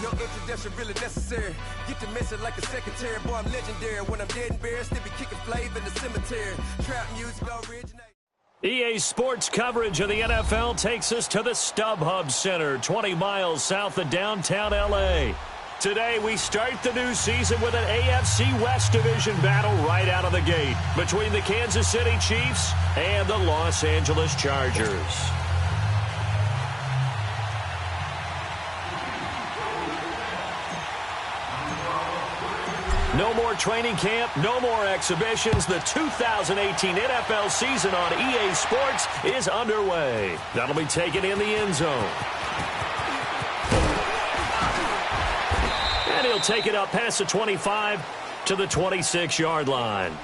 No introduction really necessary. Get the message like a secretary. Boy, I'm legendary. When I'm dead and buried, still be kicking flavor in the cemetery. Trap music originate. EA Sports coverage of the NFL takes us to the StubHub Center, 20 miles south of downtown L.A. Today, we start the new season with an AFC West Division battle right out of the gate between the Kansas City Chiefs and the Los Angeles Chargers. No more training camp, no more exhibitions. The 2018 NFL season on EA Sports is underway. That'll be taken in the end zone. And he'll take it up past the 25 to the 26-yard line.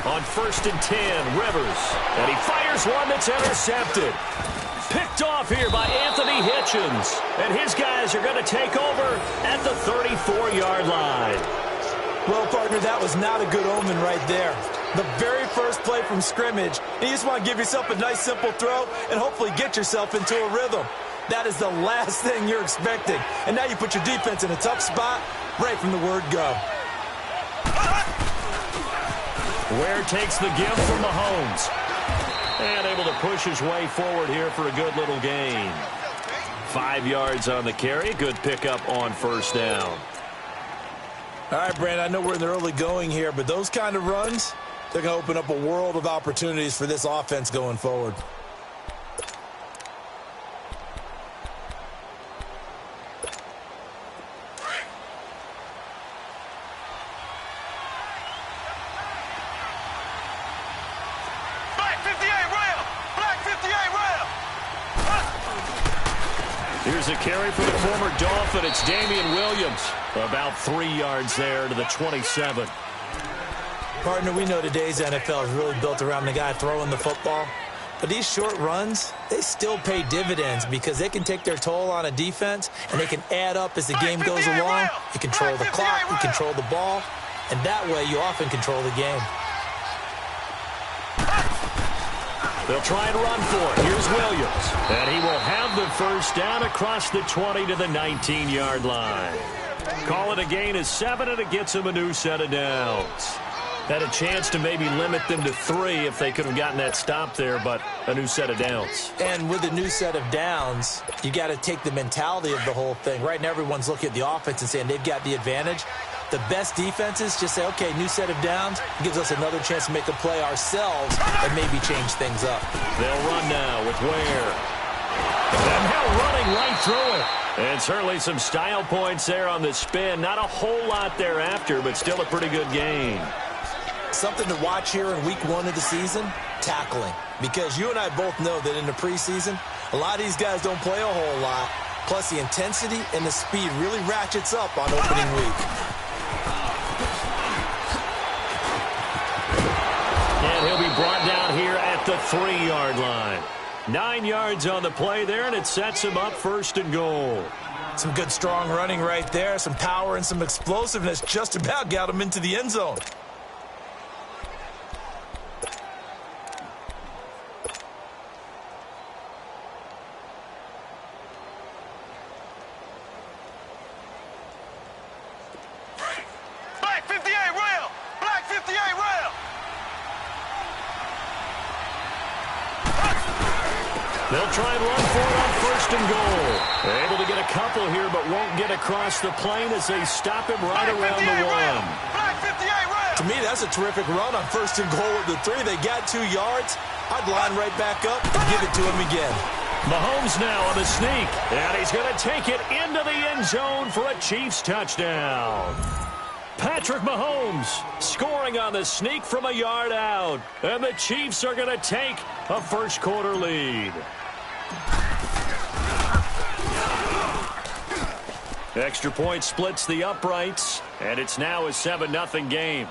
On 1st and 10, Rivers. And he fires one that's intercepted. Picked off here by Anthony Hitchens. And his guys are going to take over at the 34-yard line. Well, partner, that was not a good omen right there. The very first play from scrimmage, you just want to give yourself a nice, simple throw and hopefully get yourself into a rhythm. That is the last thing you're expecting. And now you put your defense in a tough spot right from the word go. Ware takes the give from Mahomes. And able to push his way forward here for a good little gain. 5 yards on the carry. Good pickup on 1st down. All right, Brandon, I know we're in the early going here, but those kind of runs, They're going to open up a world of opportunities for this offense going forward. Here's a carry for the former Dolphin. It's Damian Williams. About 3 yards there to the 27. Partner, we know today's NFL is really built around the guy throwing the football. But these short runs, they still pay dividends because they can take their toll on a defense, and they can add up as the game goes along. You control the clock, you control the ball, and that way you often control the game. They'll try and run for it. Here's Williams. And he will have the first down across the 20 to the 19-yard line. Call it a gain of 7, and it gets him a new set of downs. Had a chance to maybe limit them to 3 if they could have gotten that stop there, but a new set of downs. And with a new set of downs, you got to take the mentality of the whole thing. Right now, everyone's looking at the offense and saying they've got the advantage. The best defenses just say, okay, new set of downs, gives us another chance to make a play ourselves and maybe change things up. They'll run now with Ware. And now running right through it. And certainly some style points there on the spin. Not a whole lot thereafter, but still a pretty good game. Something to watch here in week 1 of the season, tackling. Because you and I both know that in the preseason, a lot of these guys don't play a whole lot. Plus the intensity and the speed really ratchets up on opening week. And he'll be brought down here at the 3-yard line. 9 yards on the play there, and it sets him up 1st and goal. Some good strong running right there. Some power and some explosiveness just about got him into the end zone. They'll try and run for it on 1st and goal. They're able to get a couple here, but won't get across the plane as they stop him right around the 1. To me, that's a terrific run on 1st and goal with the 3. They got 2 yards. I'd line right back up and give it to him again. Mahomes now on the sneak, and he's going to take it into the end zone for a Chiefs touchdown. Patrick Mahomes scoring on the sneak from a yard out, and the Chiefs are going to take a first-quarter lead. Extra point splits the uprights, and it's now a 7-0 game.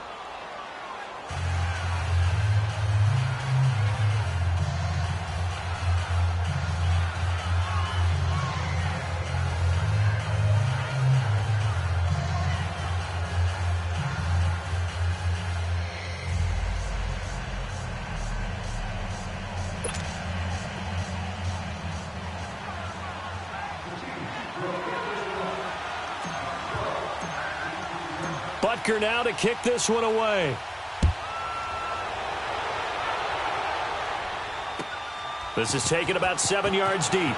Butker now to kick this one away. This is taken about 7 yards deep.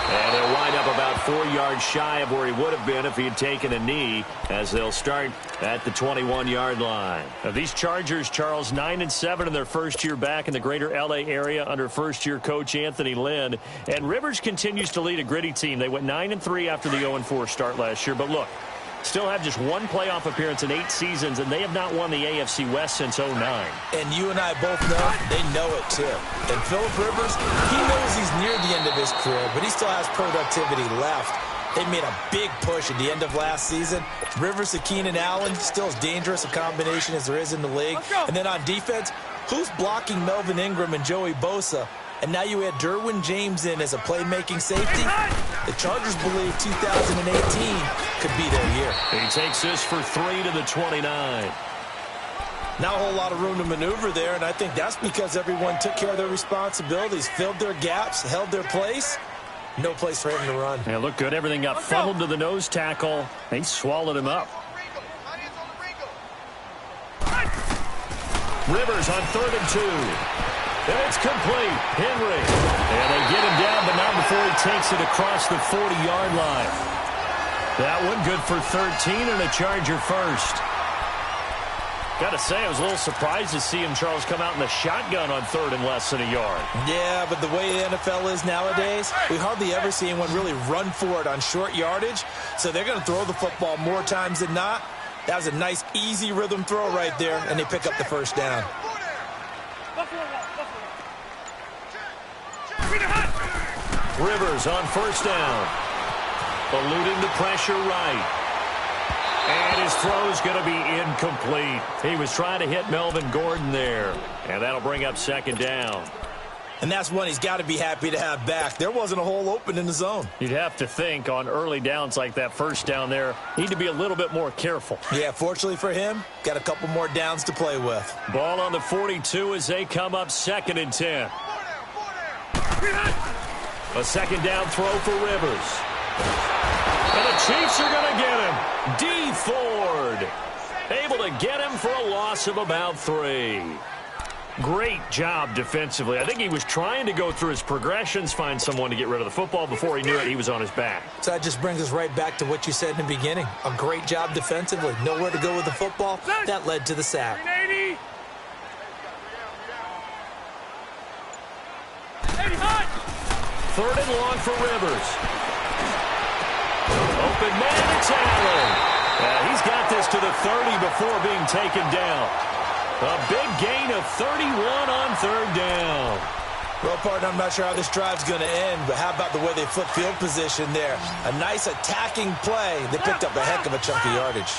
And they'll wind up about 4 yards shy of where he would have been if he had taken a knee, as they'll start at the 21-yard line. Now, these Chargers, Charles, 9-7 in their first year back in the greater L.A. area under first-year coach Anthony Lynn. And Rivers continues to lead a gritty team. They went 9-3 after the 0-4 start last year. But look, still have just 1 playoff appearance in 8 seasons, and they have not won the AFC West since 2009. And you and I both know they know it too. And Phillip Rivers, he knows he's near the end of his career, but he still has productivity left. They made a big push at the end of last season. Rivers to Keenan Allen, still as dangerous a combination as there is in the league. And then on defense, who's blocking Melvin Ingram and Joey Bosa? And now you add Derwin James in as a playmaking safety. The Chargers believe 2018 could be their year. He takes this for 3 to the 29. Not a whole lot of room to maneuver there, and I think that's because everyone took care of their responsibilities, filled their gaps, held their place. No place for him to run. Yeah, looked good. Everything got funneled to the nose tackle. They swallowed him up. Rivers on 3rd and 2. And it's complete. Henry. And they get him down, but not before he takes it across the 40-yard line. That one good for 13 and a Charger first. Gotta say, I was a little surprised to see him, Charles, come out in the shotgun on third and less than a yard. Yeah, but the way the NFL is nowadays, we hardly ever see anyone really run for it on short yardage. So they're going to throw the football more times than not. That was a nice, easy rhythm throw right there, and they pick up the first down. Rivers on first down. Eluding the pressure right. And his throw is going to be incomplete. He was trying to hit Melvin Gordon there. And that'll bring up second down. And that's one he's got to be happy to have back. There wasn't a hole open in the zone. You'd have to think on early downs like that first down there, need to be a little bit more careful. Yeah, fortunately for him, got a couple more downs to play with. Ball on the 42 as they come up 2nd and 10. A second down throw for Rivers. And the Chiefs are going to get him. D. Ford able to get him for a loss of about 3. Great job defensively. I think he was trying to go through his progressions, find someone to get rid of the football. Before he knew it, he was on his back. So that just brings us right back to what you said in the beginning. A great job defensively. Nowhere to go with the football. That led to the sack. 3rd and long for Rivers. Open man, it's Allen. He's got this to the 30 before being taken down. A big gain of 31 on 3rd down. Well, partner, I'm not sure how this drive's going to end, but how about the way they flip field position there? A nice attacking play. They picked up a heck of a chunk of yardage.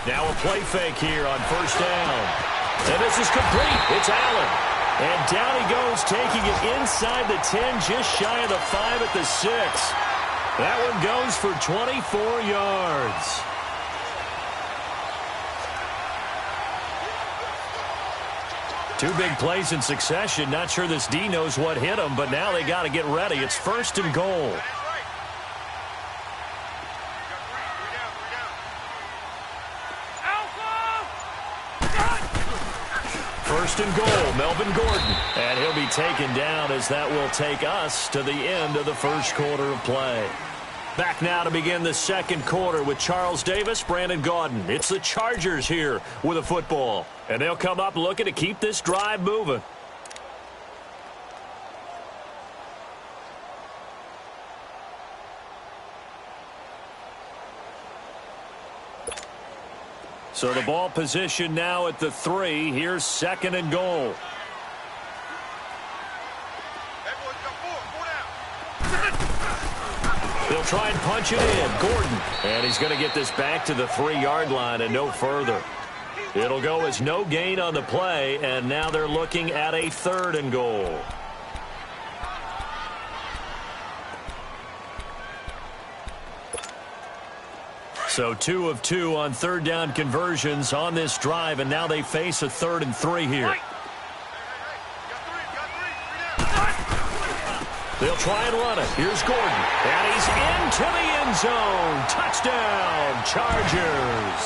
Now a play fake here on first down. And this is complete. It's Allen. And down he goes, taking it inside the 10, just shy of the 5 at the 6. That one goes for 24 yards. Two big plays in succession. Not sure this D knows what hit him, but now they got to get ready. It's 1st and goal. First and goal, Melvin Gordon. And he'll be taken down as that will take us to the end of the first quarter of play. Back now to begin the second quarter with Charles Davis, Brandon Gaudin. It's the Chargers here with a football. And they'll come up looking to keep this drive moving. So the ball position now at the 3. Here's 2nd and goal. They'll try and punch it in. Gordon. And he's going to get this back to the 3-yard line and no further. It'll go as no gain on the play, and now they're looking at a 3rd and goal. So 2 of 2 on 3rd down conversions on this drive, and now they face a 3rd and 3 here. They'll try and run it. Here's Gordon. And he's into the end zone. Touchdown, Chargers.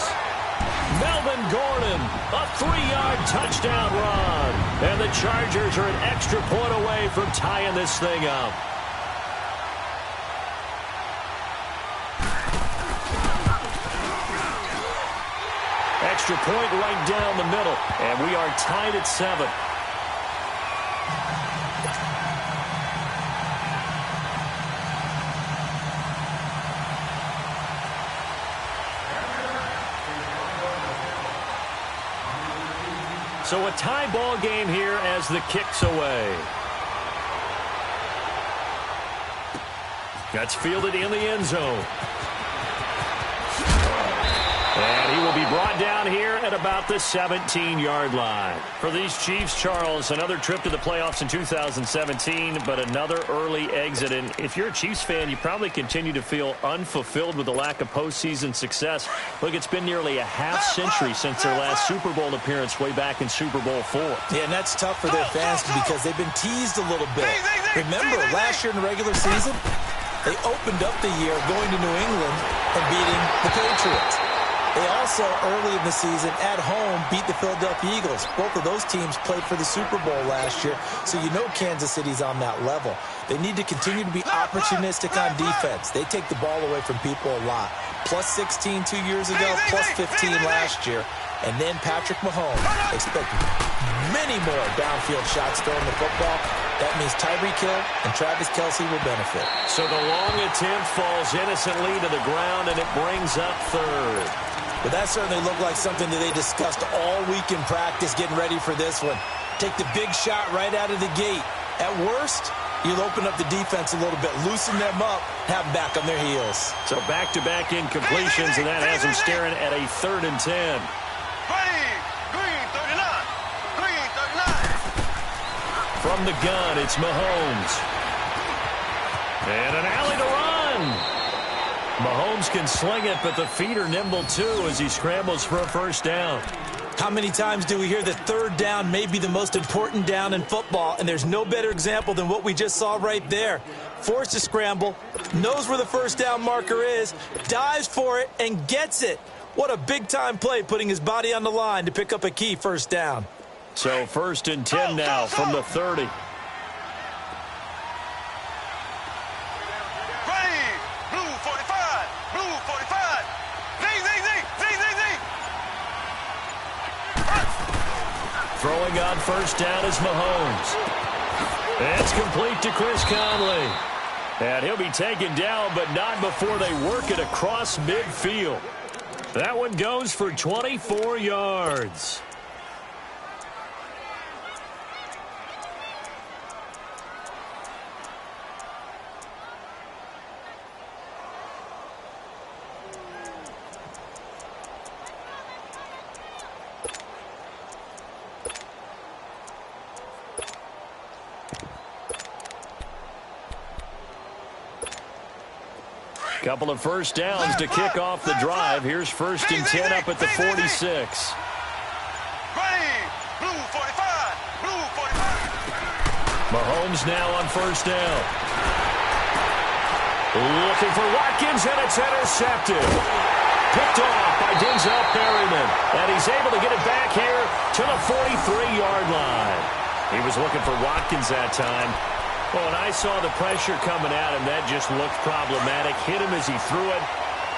Melvin Gordon, a 3-yard touchdown run. And the Chargers are an extra point away from tying this thing up. Extra point right down the middle, and we are tied at 7. So a tie ball game here as the kick's away. That's fielded in the end zone. And he will be brought down here at about the 17-yard line. For these Chiefs, Charles, another trip to the playoffs in 2017, but another early exit. And if you're a Chiefs fan, you probably continue to feel unfulfilled with the lack of postseason success. Look, it's been nearly a half-century since their last Super Bowl appearance way back in Super Bowl IV. Yeah, and that's tough for their fans because they've been teased a little bit. Remember, last year in the regular season, they opened up the year going to New England and beating the Patriots. They also, early in the season, at home, beat the Philadelphia Eagles. Both of those teams played for the Super Bowl last year, so you know Kansas City's on that level. They need to continue to be opportunistic on defense. They take the ball away from people a lot. Plus 16 2 years ago, plus 15 last year. And then Patrick Mahomes expected many more downfield shots throwing the football. That means Tyreek Hill and Travis Kelce will benefit. So the long attempt falls innocently to the ground, and it brings up third. But that certainly looked like something that they discussed all week in practice getting ready for this one. Take the big shot right out of the gate. At worst, you'll open up the defense a little bit, loosen them up, have them back on their heels. So back-to-back incompletions, and that has them staring at a 3rd and 10. From the gun, it's Mahomes. And an alley to run. Mahomes can sling it, but the feet are nimble too as he scrambles for a first down. How many times do we hear that 3rd down may be the most important down in football, and there's no better example than what we just saw right there. Forced to scramble, knows where the first down marker is, dives for it, and gets it. What a big-time play, putting his body on the line to pick up a key first down. So 1st and 10 now from the 30. Throwing on first down is Mahomes. It's complete to Chris Conley. And he'll be taken down, but not before they work it across midfield. That one goes for 24 yards. Couple of first downs to kick off the drive. Here's 1st and 10 up at the 46. Mahomes now on first down. Looking for Watkins, and it's intercepted. Picked off by Denzel Perryman. And he's able to get it back here to the 43-yard line. He was looking for Watkins that time. Oh, and I saw the pressure coming at him. That just looked problematic. Hit him as he threw it,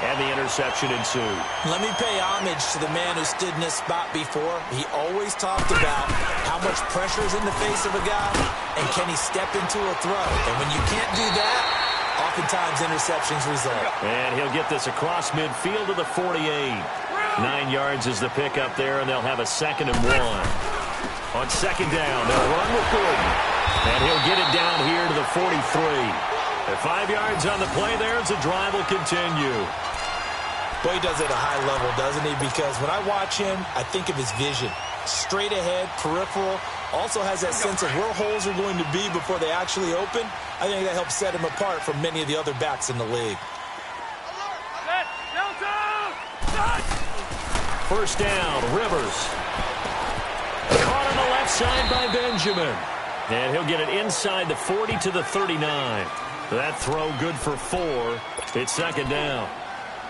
and the interception ensued. Let me pay homage to the man who stood in this spot before. He always talked about how much pressure is in the face of a guy, and can he step into a throw. And when you can't do that, oftentimes interceptions result. And he'll get this across midfield to the 48. 9 yards is the pickup there, and they'll have a 2nd and 1. On 2nd down, they'll run with Gordon. And he'll get it down here to the 43. At 5 yards on the play there as the drive will continue. Boy, he does it at a high level, doesn't he? Because when I watch him, I think of his vision. Straight ahead, peripheral. Also has that sense of where holes are going to be before they actually open. I think that helps set him apart from many of the other backs in the league. First down, Rivers. Caught on the left side by Benjamin. And he'll get it inside the 40 to the 39. That throw good for 4. It's 2nd down.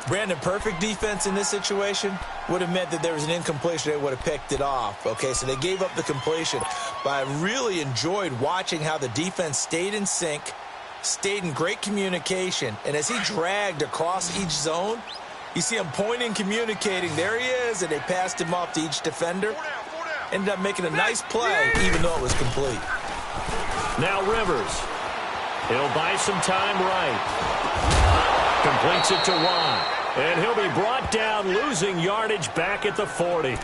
Brandon, perfect defense in this situation would have meant that there was an incompletion. They would have picked it off. Okay, so they gave up the completion. But I really enjoyed watching how the defense stayed in sync, stayed in great communication. And as he dragged across each zone, you see him pointing, communicating. There he is, and they passed him off to each defender. Ended up making a nice play, even though it was complete. Now Rivers. He'll buy some time right. Completes it to Watt. And he'll be brought down, losing yardage back at the 40.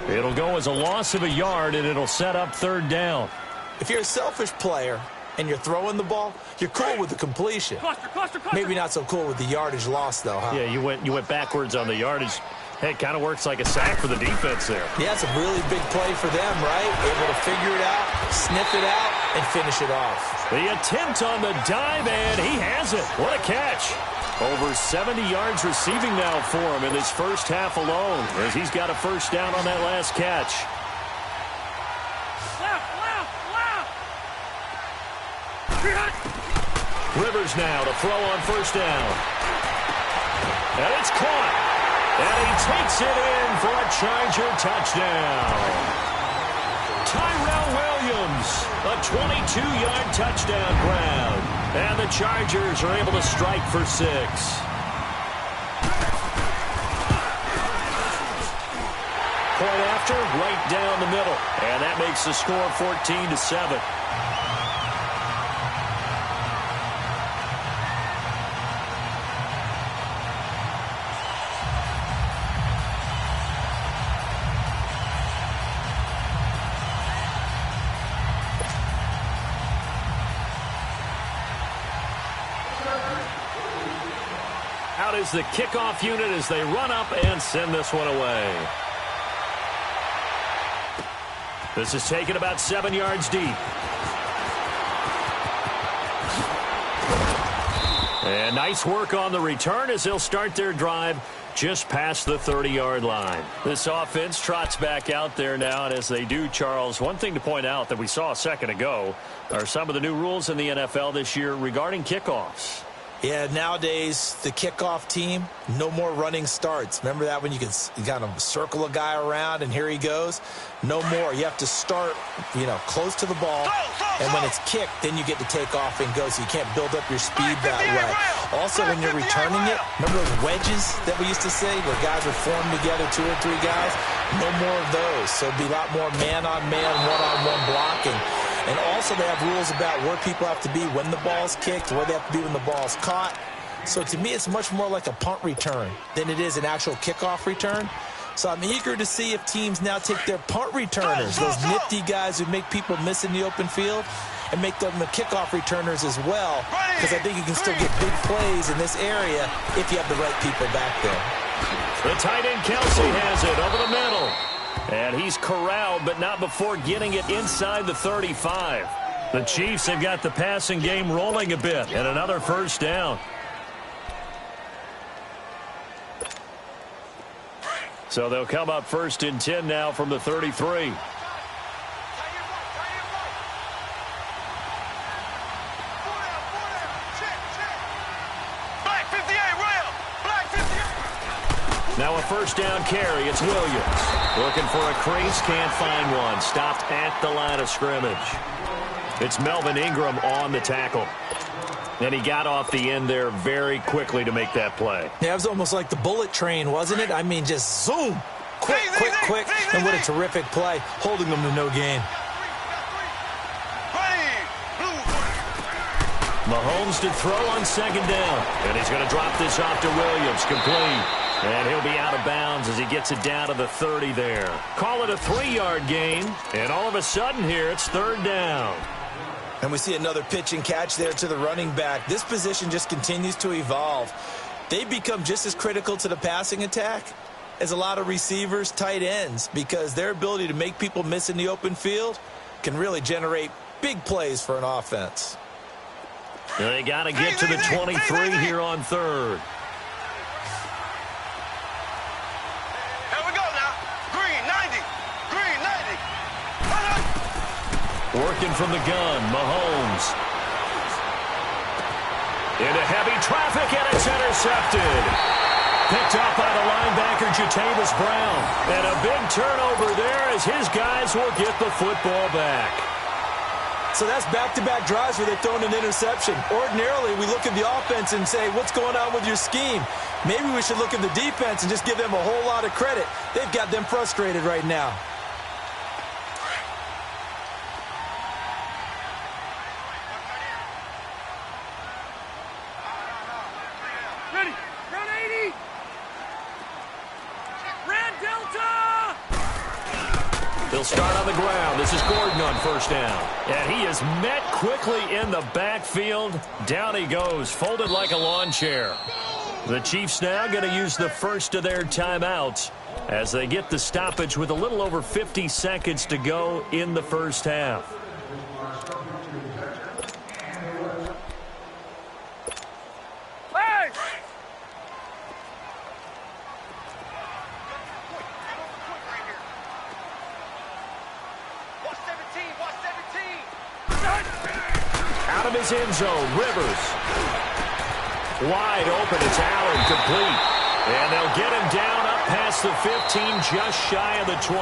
It'll go as a loss of a yard, and it'll set up 3rd down. If you're a selfish player and you're throwing the ball, you're cool with the completion. Cluster. Maybe not so cool with the yardage loss, though, huh? Yeah, you went backwards on the yardage. Hey, it kind of works like a sack for the defense there. Yeah, it's a really big play for them, right? Able to figure it out, sniff it out, and finish it off. The attempt on the dive, and he has it. What a catch. Over 70 yards receiving now for him in this first half alone, as he's got a first down on that last catch. Rivers now to throw on first down. And it's caught. And he takes it in for a Charger touchdown. Tyrell Williams, a 22-yard touchdown grab. And the Chargers are able to strike for 6. Point after, right down the middle. And that makes the score 14-7. Out is the kickoff unit as they run up and send this one away. This is taken about 7 yards deep. And nice work on the return as they'll start their drive just past the 30-yard line. This offense trots back out there now, and as they do, Charles, one thing to point out that we saw a second ago are some of the new rules in the NFL this year regarding kickoffs. Yeah, nowadays, the kickoff team, no more running starts. Remember that when you kind of circle a guy around and here he goes? No more. You have to start, close to the ball, and when it's kicked, then you get to take off and go, so you can't build up your speed that way. Also, when you're returning it, remember those wedges that we used to say where guys would form together, 2 or 3 guys? No more of those. So it'd be a lot more man-on-man, one-on-one blocking. And also they have rules about where people have to be when the ball's kicked, where they have to be when the ball's caught. So to me, it's much more like a punt return than it is an actual kickoff return. So I'm eager to see if teams now take their punt returners, those nifty guys who make people miss in the open field, and make them the kickoff returners as well, because I think you can still get big plays in this area if you have the right people back there. The tight end Kelsey has it over the middle. And he's corralled, but not before getting it inside the 35. The Chiefs have got the passing game rolling a bit, and another first down. So they'll come up 1st and 10 now from the 33. Now a first down carry. It's Williams. Looking for a crease. Can't find one. Stopped at the line of scrimmage. It's Melvin Ingram on the tackle. And he got off the end there very quickly to make that play. Yeah, it was almost like the bullet train, wasn't it? I mean, just zoom. Quick. And what a terrific play. Holding them to no gain. Mahomes to throw on 2nd down. And he's going to drop this off to Williams. Complete. And he'll be out of bounds as he gets it down to the 30 there. Call it a 3-yard gain. And all of a sudden here, it's 3rd down. And we see another pitch and catch there to the running back. This position just continues to evolve. They become just as critical to the passing attack as a lot of receivers, tight ends, because their ability to make people miss in the open field can really generate big plays for an offense. They got to get to the 23 here on 3rd. Working from the gun, Mahomes. Into heavy traffic, and it's intercepted. Picked up by the linebacker, Jatavis Brown. And a big turnover there as his guys will get the football back. So that's back-to-back drives where they've thrown an interception. Ordinarily, we look at the offense and say, what's going on with your scheme? Maybe we should look at the defense and just give them a whole lot of credit. They've got them frustrated right now. They'll start on the ground. This is Gordon on 1st down. And he is met quickly in the backfield. Down he goes, folded like a lawn chair. The Chiefs now going to use the first of their timeouts as they get the stoppage with a little over 50 seconds to go in the first half. Out of his end zone, Rivers. Wide open, it's Allen, complete. And they'll get him down up past the 15, just shy of the 20.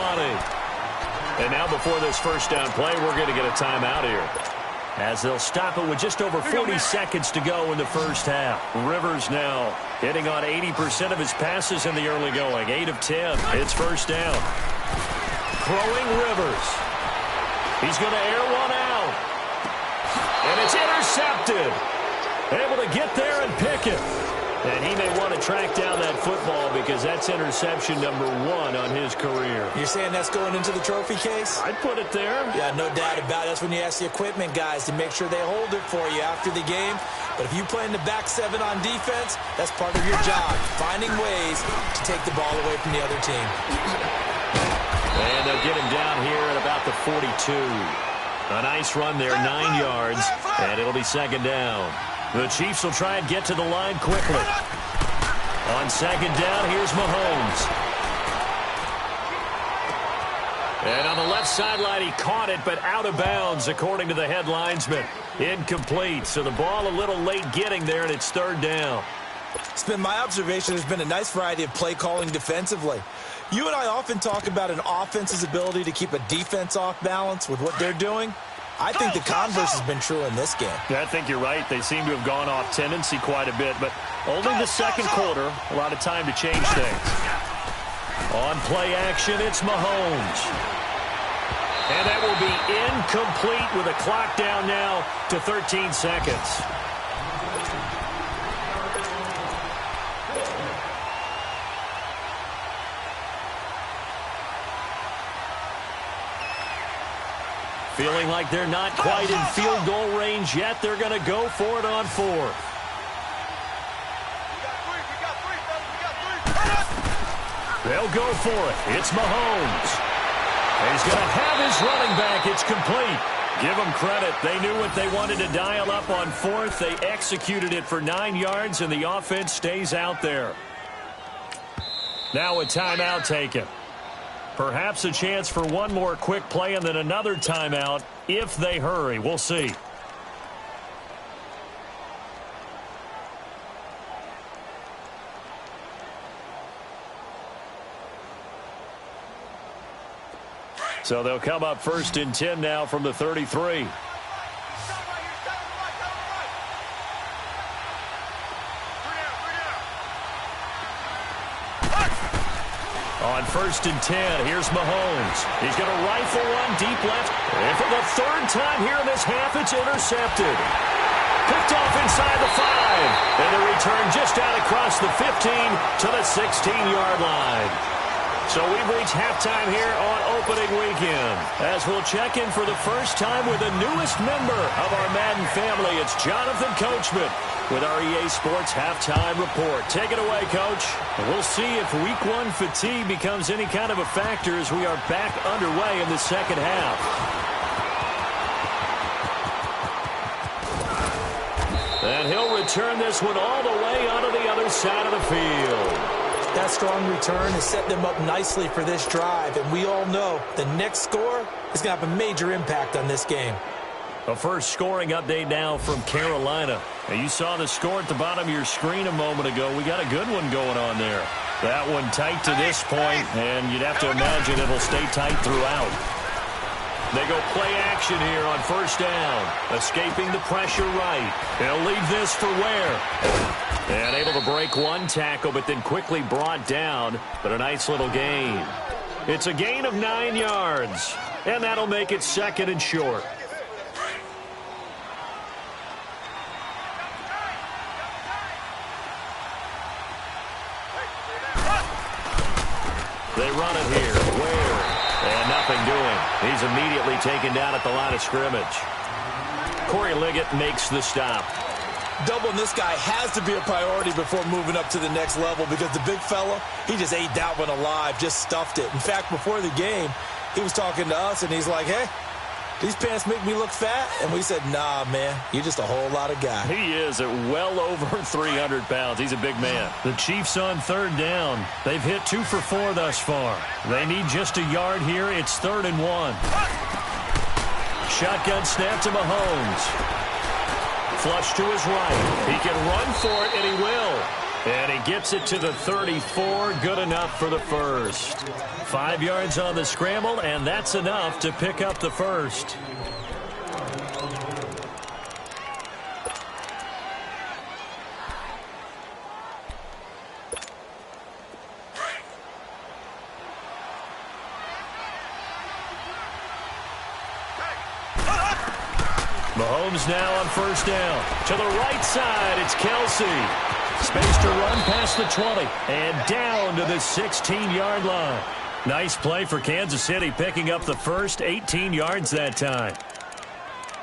And now before this first down play, we're going to get a timeout here, as they'll stop it with just over 40 seconds to go in the first half. Rivers now hitting on 80% of his passes in the early going. 8 of 10. It's first down. Throwing Rivers. He's going to air one out. And it's intercepted. Able to get there and pick it. And he may want to track down that football because that's interception number 1 on his career. You're saying that's going into the trophy case? I'd put it there. Yeah, no doubt about it. That's when you ask the equipment guys to make sure they hold it for you after the game. But if you play in the back 7 on defense, that's part of your job, finding ways to take the ball away from the other team. And they'll get him down here at about the 42. A nice run there, 9 yards, and it'll be second down. The Chiefs will try and get to the line quickly. On second down, here's Mahomes. And on the left sideline, he caught it, but out of bounds, according to the head linesman. Incomplete, so the ball a little late getting there, and it's third down. It's been my observation there's been a nice variety of play calling defensively. You and I often talk about an offense's ability to keep a defense off balance with what they're doing. I think the converse has been true in this game. Yeah, I think you're right. They seem to have gone off tendency quite a bit, but only the second quarter, a lot of time to change things. On play action, it's Mahomes. And that will be incomplete with a clock down now to 13 seconds. Feeling like they're not quite in field goal range yet. They're going to go for it on 4th. They'll go for it. It's Mahomes. He's going to have his running back. It's complete. Give them credit. They knew what they wanted to dial up on 4th. They executed it for 9 yards, and the offense stays out there. Now a timeout taken. Perhaps a chance for one more quick play and then another timeout if they hurry. We'll see. So they'll come up 1st and 10 now from the 33. On 1st and 10, here's Mahomes. He's going to rifle one deep left. And for the 3rd time here in this half, it's intercepted. Picked off inside the 5. And the return just out across the 15 to the 16-yard line. So we've reached halftime here on opening weekend. As we'll check in for the first time with the newest member of our Madden family, it's Jonathan Coachman with our EA Sports Halftime Report. Take it away, Coach. We'll see if Week 1 fatigue becomes any kind of a factor as we are back underway in the second half. And he'll return this one all the way onto the other side of the field. That strong return has set them up nicely for this drive, and we all know the next score is going to have a major impact on this game. A first scoring update now from Carolina. And you saw the score at the bottom of your screen a moment ago. We got a good one going on there. That one tight to this point, and you'd have to imagine it'll stay tight throughout. They go play action here on 1st down. Escaping the pressure right. They'll leave this for Ware. And able to break one tackle, but then quickly brought down. But a nice little gain. It's a gain of 9 yards. And that'll make it 2nd and short. They run it here. Ware. And nothing doing. He's immediately taken down at the line of scrimmage. Corey Liggett makes the stop. Doubling this guy has to be a priority before moving up to the next level because the big fella, he just ate that one alive, just stuffed it. In fact, before the game, he was talking to us, and he's like, hey, these pants make me look fat? And we said, nah, man, you're just a whole lot of guy. He is at well over 300 pounds. He's a big man. The Chiefs on 3rd down. They've hit 2 for 4 thus far. They need just a yard here. It's 3rd and 1. Shotgun snap to Mahomes. Flush to his right. He can run for it, and he will. And he gets it to the 34. Good enough for the first. 5 yards on the scramble, and that's enough to pick up the first. Mahomes now on first down. To the right side, it's Kelsey. Space to run past the 20 and down to the 16-yard line. Nice play for Kansas City, picking up the first 18 yards that time.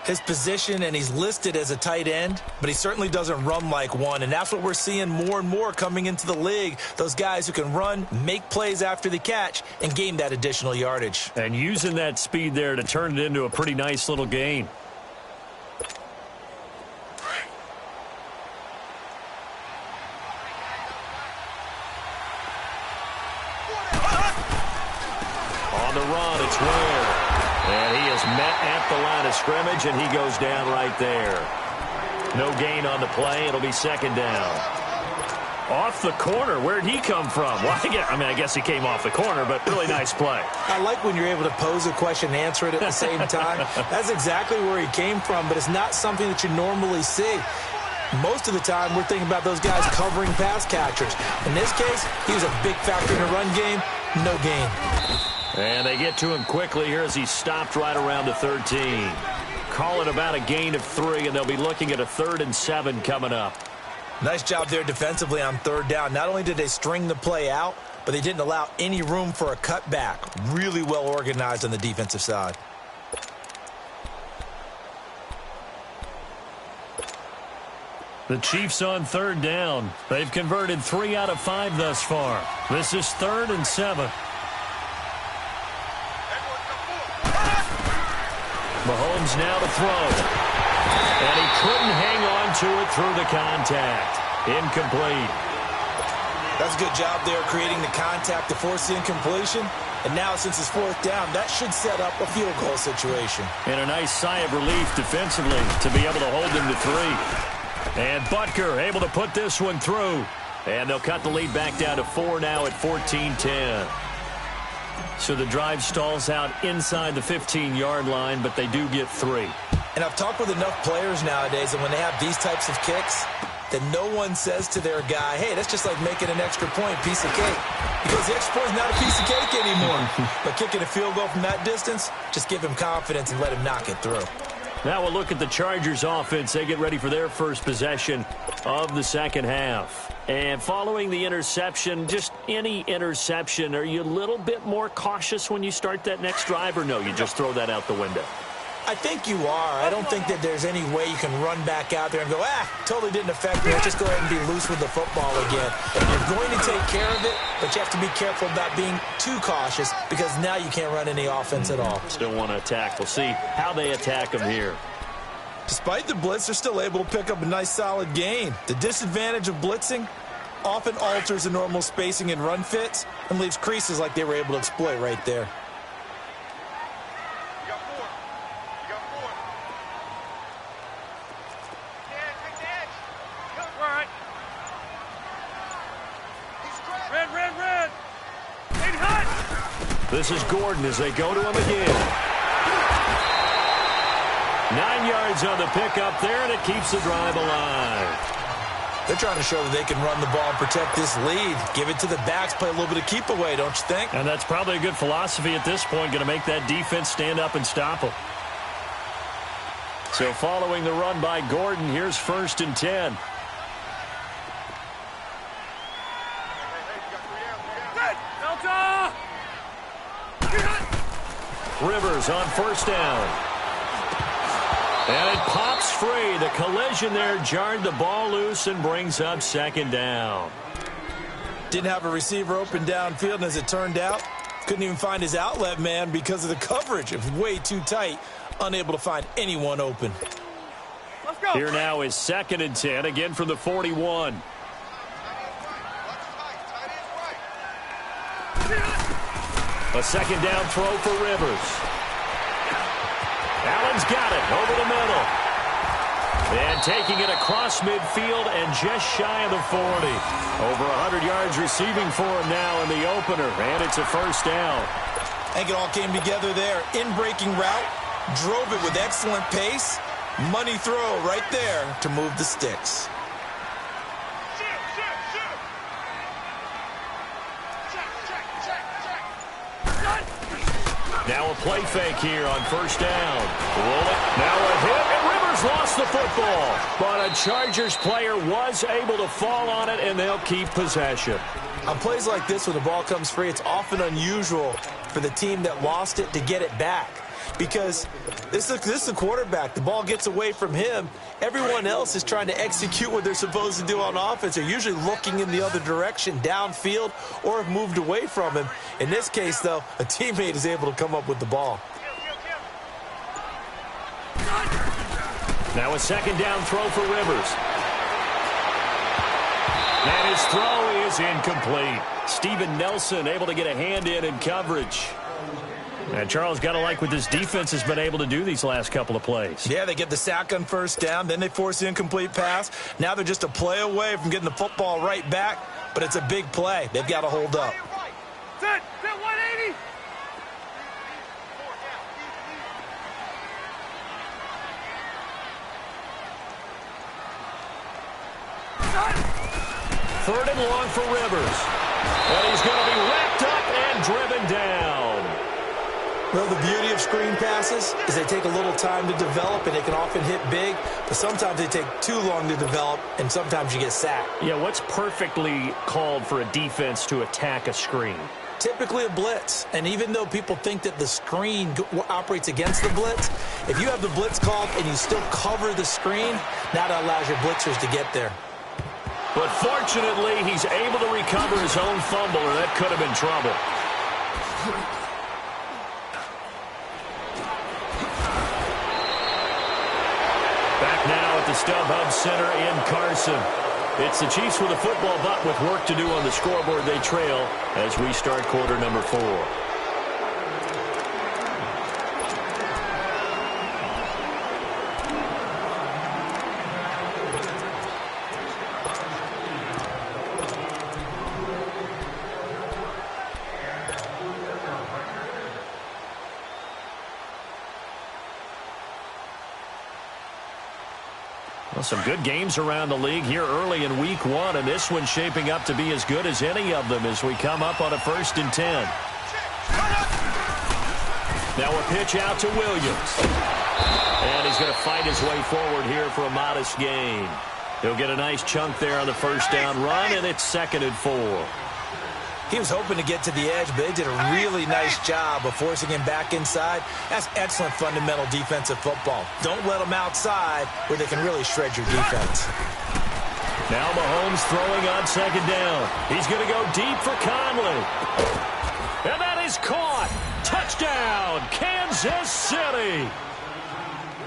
His position, and he's listed as a tight end, but he certainly doesn't run like one, and that's what we're seeing more and more coming into the league. Those guys who can run, make plays after the catch, and gain that additional yardage. And using that speed there to turn it into a pretty nice little gain. The run, it's Ware. And he is met at the line of scrimmage, and he goes down right there. No gain on the play. It'll be second down. Off the corner. Where'd he come from? Well, I guess he came off the corner, but really nice play. I like when you're able to pose a question and answer it at the same time. That's exactly where he came from, but it's not something that you normally see. Most of the time, we're thinking about those guys covering pass catchers. In this case, he was a big factor in the run game. No gain. And they get to him quickly here as he stopped right around the 13. Call it about a gain of 3, and they'll be looking at a 3rd and 7 coming up. Nice job there defensively on third down. Not only did they string the play out, but they didn't allow any room for a cutback. Really well organized on the defensive side. The Chiefs on third down. They've converted 3 out of 5 thus far. This is 3rd and 7. Mahomes now to throw. And he couldn't hang on to it through the contact. Incomplete. That's a good job there creating the contact to force the incompletion. And now since it's 4th down, that should set up a field goal situation. And a nice sigh of relief defensively to be able to hold him to 3. And Butker able to put this one through. And they'll cut the lead back down to 4 now at 14-10. So the drive stalls out inside the 15-yard line, but they do get 3. And I've talked with enough players nowadays, and when they have these types of kicks, that no one says to their guy, hey, that's just like making an extra point, piece of cake. Because the extra point is not a piece of cake anymore. But kicking a field goal from that distance, just give him confidence and let him knock it through. Now we'll look at the Chargers offense. They get ready for their first possession of the second half. And following the interception, just any interception, are you a little bit more cautious when you start that next drive, or no, you just throw that out the window? I think you are. I don't think that there's any way you can run back out there and go, totally didn't affect me. Let's just go ahead and be loose with the football again. You're going to take care of it, but you have to be careful about being too cautious because now you can't run any offense at all. Still want to attack. We'll see how they attack them here. Despite the blitz, they're still able to pick up a nice solid gain. The disadvantage of blitzing often alters the normal spacing and run fits and leaves creases like they were able to exploit right there. This is Gordon as they go to him again. 9 yards on the pickup there, and it keeps the drive alive. They're trying to show that they can run the ball and protect this lead. Give it to the backs, play a little bit of keep away, don't you think? And that's probably a good philosophy at this point, going to make that defense stand up and stop them. So following the run by Gordon, here's 1st and 10. Rivers on 1st down. And it pops free. The collision there jarred the ball loose and brings up 2nd down. Didn't have a receiver open downfield, and as it turned out, couldn't even find his outlet man because of the coverage. It was way too tight, unable to find anyone open. Let's go. Here now is 2nd and 10, again from the 41. A 2nd down throw for Rivers. Allen's got it over the middle. And taking it across midfield and just shy of the 40. Over 100 yards receiving for him now in the opener, and it's a first down. I think it all came together there. In-breaking route, drove it with excellent pace. Money throw right there to move the sticks. Now a play fake here on first down. Roll it. Now a hit, and Rivers lost the football. But a Chargers player was able to fall on it, and they'll keep possession. On plays like this, when the ball comes free, it's often unusual for the team that lost it to get it back. Because this is the quarterback. The ball gets away from him. Everyone else is trying to execute what they're supposed to do on offense. They're usually looking in the other direction, downfield, or have moved away from him. In this case, though, a teammate is able to come up with the ball. Now a second down throw for Rivers. And his throw is incomplete. Steven Nelson able to get a hand in coverage. And Charles, got to like what this defense has been able to do these last couple of plays. Yeah, they get the sack on first down, then they force the incomplete pass. Now they're just a play away from getting the football right back, but it's a big play. They've got to hold up. Sit 180. Third and long for Rivers. And he's going to be wrapped up and driven down. Well, the beauty of screen passes is they take a little time to develop, and they can often hit big, but sometimes they take too long to develop, and sometimes you get sacked. Yeah, what's perfectly called for a defense to attack a screen? Typically a blitz, and even though people think that the screen operates against the blitz, if you have the blitz called and you still cover the screen, that allows your blitzers to get there. But fortunately, he's able to recover his own fumble, or that could have been trouble. Back now at the StubHub Center in Carson. It's the Chiefs with a football, but with work to do on the scoreboard. They trail as we start quarter number 4. Well, some good games around the league here early in week 1, and this one's shaping up to be as good as any of them as we come up on a 1st and 10. Now a pitch out to Williams. And he's going to fight his way forward here for a modest gain. He'll get a nice chunk there on the first down run, and it's 2nd and 4. He was hoping to get to the edge, but they did a really nice job of forcing him back inside. That's excellent fundamental defensive football. Don't let them outside where they can really shred your defense. Now Mahomes throwing on 2nd down. He's going to go deep for Conley. And that is caught. Touchdown, Kansas City.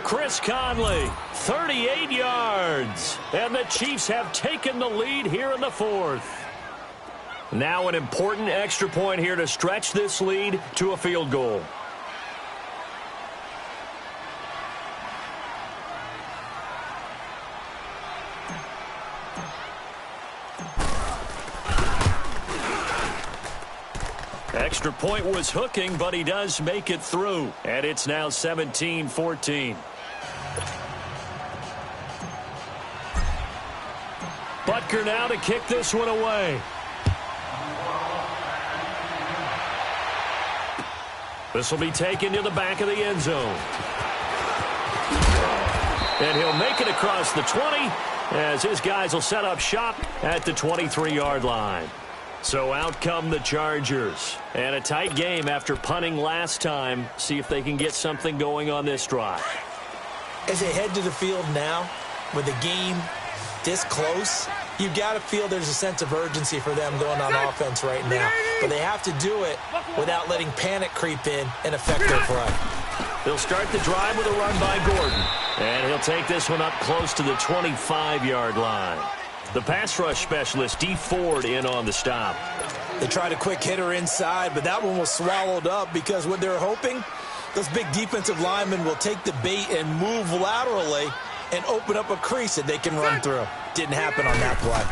Chris Conley, 38 yards. And the Chiefs have taken the lead here in the 4th. Now an important extra point here to stretch this lead to a field goal. Extra point was hooking, but he does make it through. And it's now 17-14. Butker now to kick this one away. This will be taken to the back of the end zone. And he'll make it across the 20 as his guys will set up shop at the 23-yard line. So out come the Chargers. And a tight game after punting last time. See if they can get something going on this drive. As they head to the field now, with the game this close, you've got to feel there's a sense of urgency for them going on offense right now. But they have to do it without letting panic creep in and affect their play. They'll start the drive with a run by Gordon. And he'll take this one up close to the 25-yard line. The pass rush specialist, D. Ford, in on the stop. They tried a quick hitter inside, but that one was swallowed up because what they're hoping, those big defensive linemen will take the bait and move laterally and open up a crease that they can run through. Didn't happen on that play.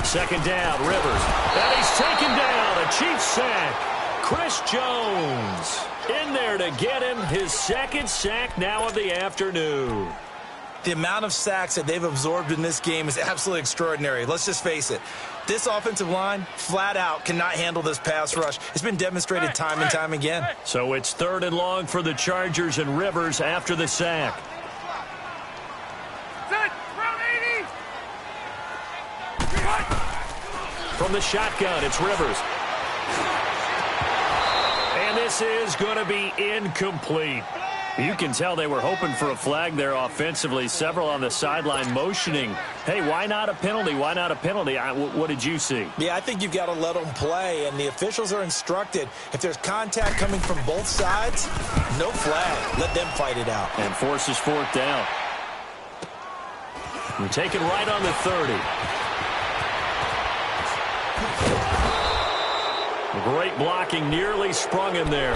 Second down, Rivers. And he's taken down. A Chiefs sack. Chris Jones in there to get him his second sack now of the afternoon. The amount of sacks that they've absorbed in this game is absolutely extraordinary. Let's just face it. This offensive line, flat out, cannot handle this pass rush. It's been demonstrated time and time again. So it's 3rd and long for the Chargers and Rivers after the sack. From the shotgun, it's Rivers. And this is going to be incomplete. You can tell they were hoping for a flag there offensively. Several on the sideline motioning, hey, why not a penalty? Why not a penalty? What did you see? Yeah, I think you've got to let them play, and the officials are instructed. If there's contact coming from both sides, no flag. Let them fight it out. And forces 4th down. We're taken right on the 30. Great blocking, nearly sprung him there.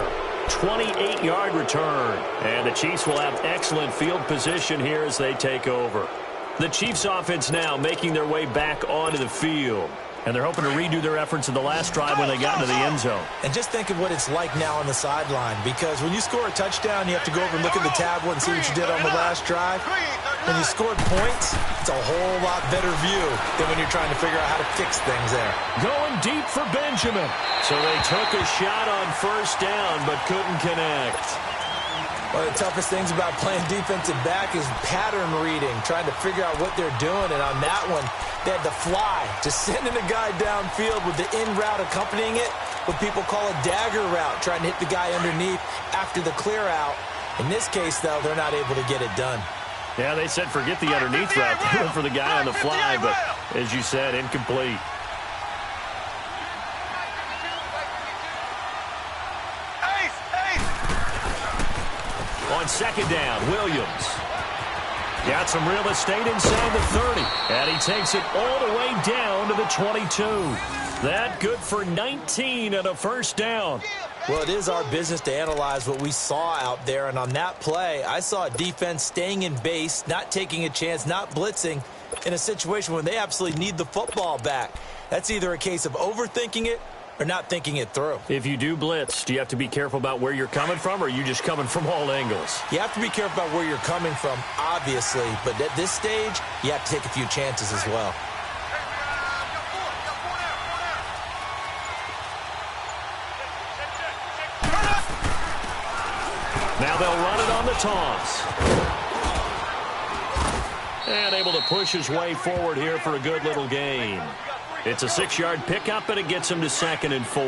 28-yard return. And the Chiefs will have excellent field position here as they take over. The Chiefs offense now making their way back onto the field. And they're hoping to redo their efforts in the last drive when they got into the end zone. And just think of what it's like now on the sideline, because when you score a touchdown, you have to go over and look at the tablet and see what you did on the last drive. When you scored points, it's a whole lot better view than when you're trying to figure out how to fix things there. Going deep for Benjamin. So they took a shot on 1st down, but couldn't connect. One of the toughest things about playing defensive back is pattern reading, trying to figure out what they're doing. And on that one, they had to fly, just sending a guy downfield with the in route accompanying it, what people call a dagger route, trying to hit the guy underneath after the clear out. In this case, though, they're not able to get it done. Yeah, they said forget the underneath route. They went for the guy on the fly, but as you said, incomplete. On 2nd down, Williams. Got some real estate inside the 30. And he takes it all the way down to the 22. That good for 19 and a 1st down. Well, it is our business to analyze what we saw out there. And on that play, I saw a defense staying in base, not taking a chance, not blitzing in a situation when they absolutely need the football back. That's either a case of overthinking it or not thinking it through. If you do blitz, do you have to be careful about where you're coming from, or are you just coming from all angles? You have to be careful about where you're coming from, obviously. But at this stage, you have to take a few chances as well. Now they'll run it on the toss. And able to push his way forward here for a good little gain. It's a 6-yard pickup, and it gets him to 2nd and 4.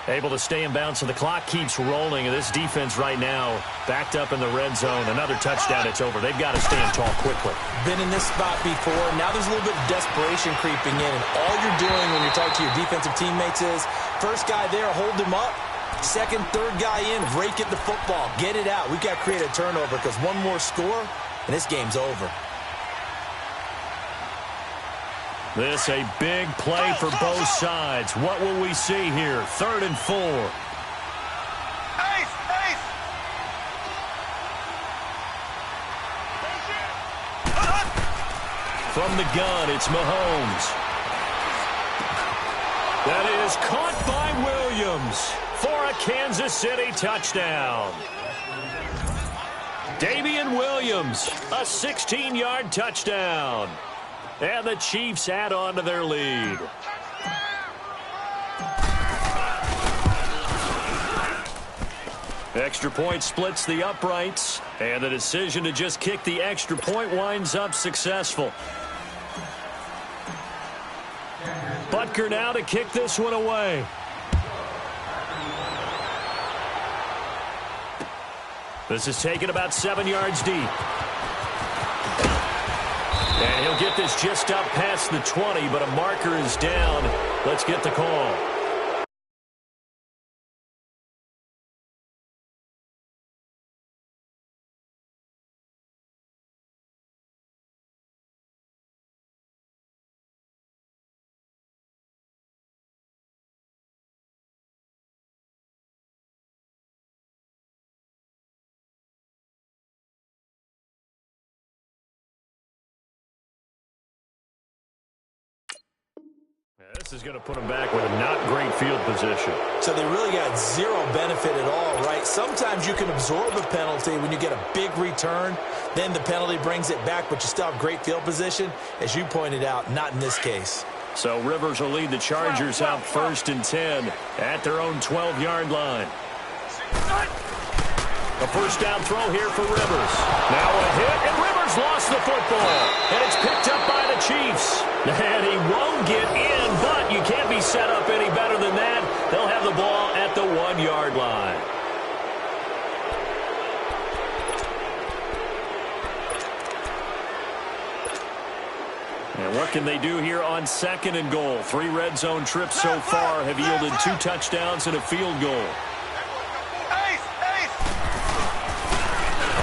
Able to stay in bounds, so the clock keeps rolling. And this defense right now backed up in the red zone. Another touchdown, it's over. They've got to stand tall quickly. Been in this spot before. Now there's a little bit of desperation creeping in. And all you're doing when you're talking to your defensive teammates is, first guy there, hold him up. Second, third guy in, rake at the football. Get it out. We've got to create a turnover because one more score, and this game's over. This a big play for both sides. What will we see here? 3rd and 4. From the gun, it's Mahomes. That is caught by Williams for a Kansas City touchdown. Damian Williams, a 16-yard touchdown. And the Chiefs add on to their lead. Extra point splits the uprights, and the decision to just kick the extra point winds up successful. Butker now to kick this one away. This is taken about 7 yards deep. And he'll get this just up past the 20, but a marker is down. Let's get the call. This is going to put them back with a not great field position. So they really got zero benefit at all, right? Sometimes you can absorb a penalty when you get a big return. Then the penalty brings it back, but you still have great field position. As you pointed out, not in this case. So Rivers will lead the Chargers out 1st and 10 at their own 12-yard line. A first down throw here for Rivers. Now a hit, and Rivers lost the football. And it's picked up by the Chiefs. And he won't get in, but you can't be set up any better than that. They'll have the ball at the 1-yard line. And what can they do here on 2nd and goal? 3 red zone trips so far have yielded 2 touchdowns and a field goal.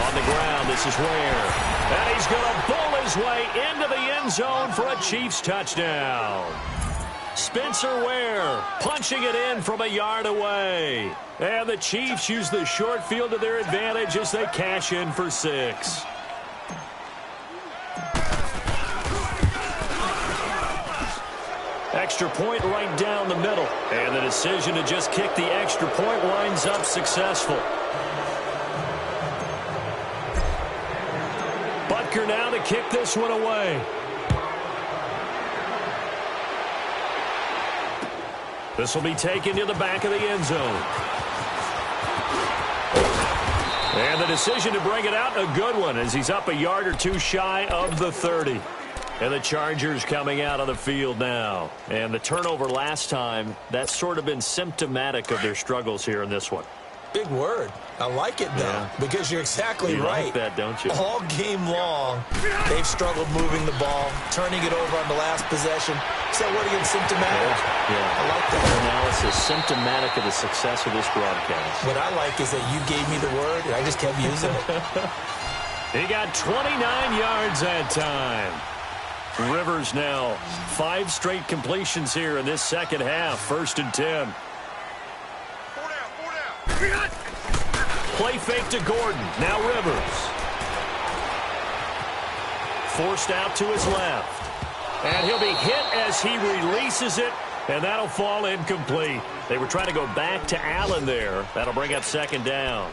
On the ground, this is Ware. And he's going to bull his way into the end zone for a Chiefs touchdown. Spencer Ware punching it in from a yard away. And the Chiefs use the short field to their advantage as they cash in for 6. Extra point right down the middle. And the decision to just kick the extra point winds up successful. Butker now to kick this one away. This will be taken to the back of the end zone. And the decision to bring it out, a good one, as he's up a yard or 2 shy of the 30. And the Chargers coming out on the field now. And the turnover last time, that's sort of been symptomatic of their struggles here in this one. Big word. I like it, though, because you're exactly right. You like that, don't you? All game long, they've struggled moving the ball, turning it over on the last possession. So what again, symptomatic? Yeah. I like that. Analysis symptomatic of the success of this broadcast. What I like is that you gave me the word, and I just kept using it. He got 29 yards that time. Rivers now 5 straight completions here in this second half. 1st and 10. Play fake to Gordon. Now Rivers. Forced out to his left. And he'll be hit as he releases it. And that'll fall incomplete. They were trying to go back to Allen there. That'll bring up 2nd down.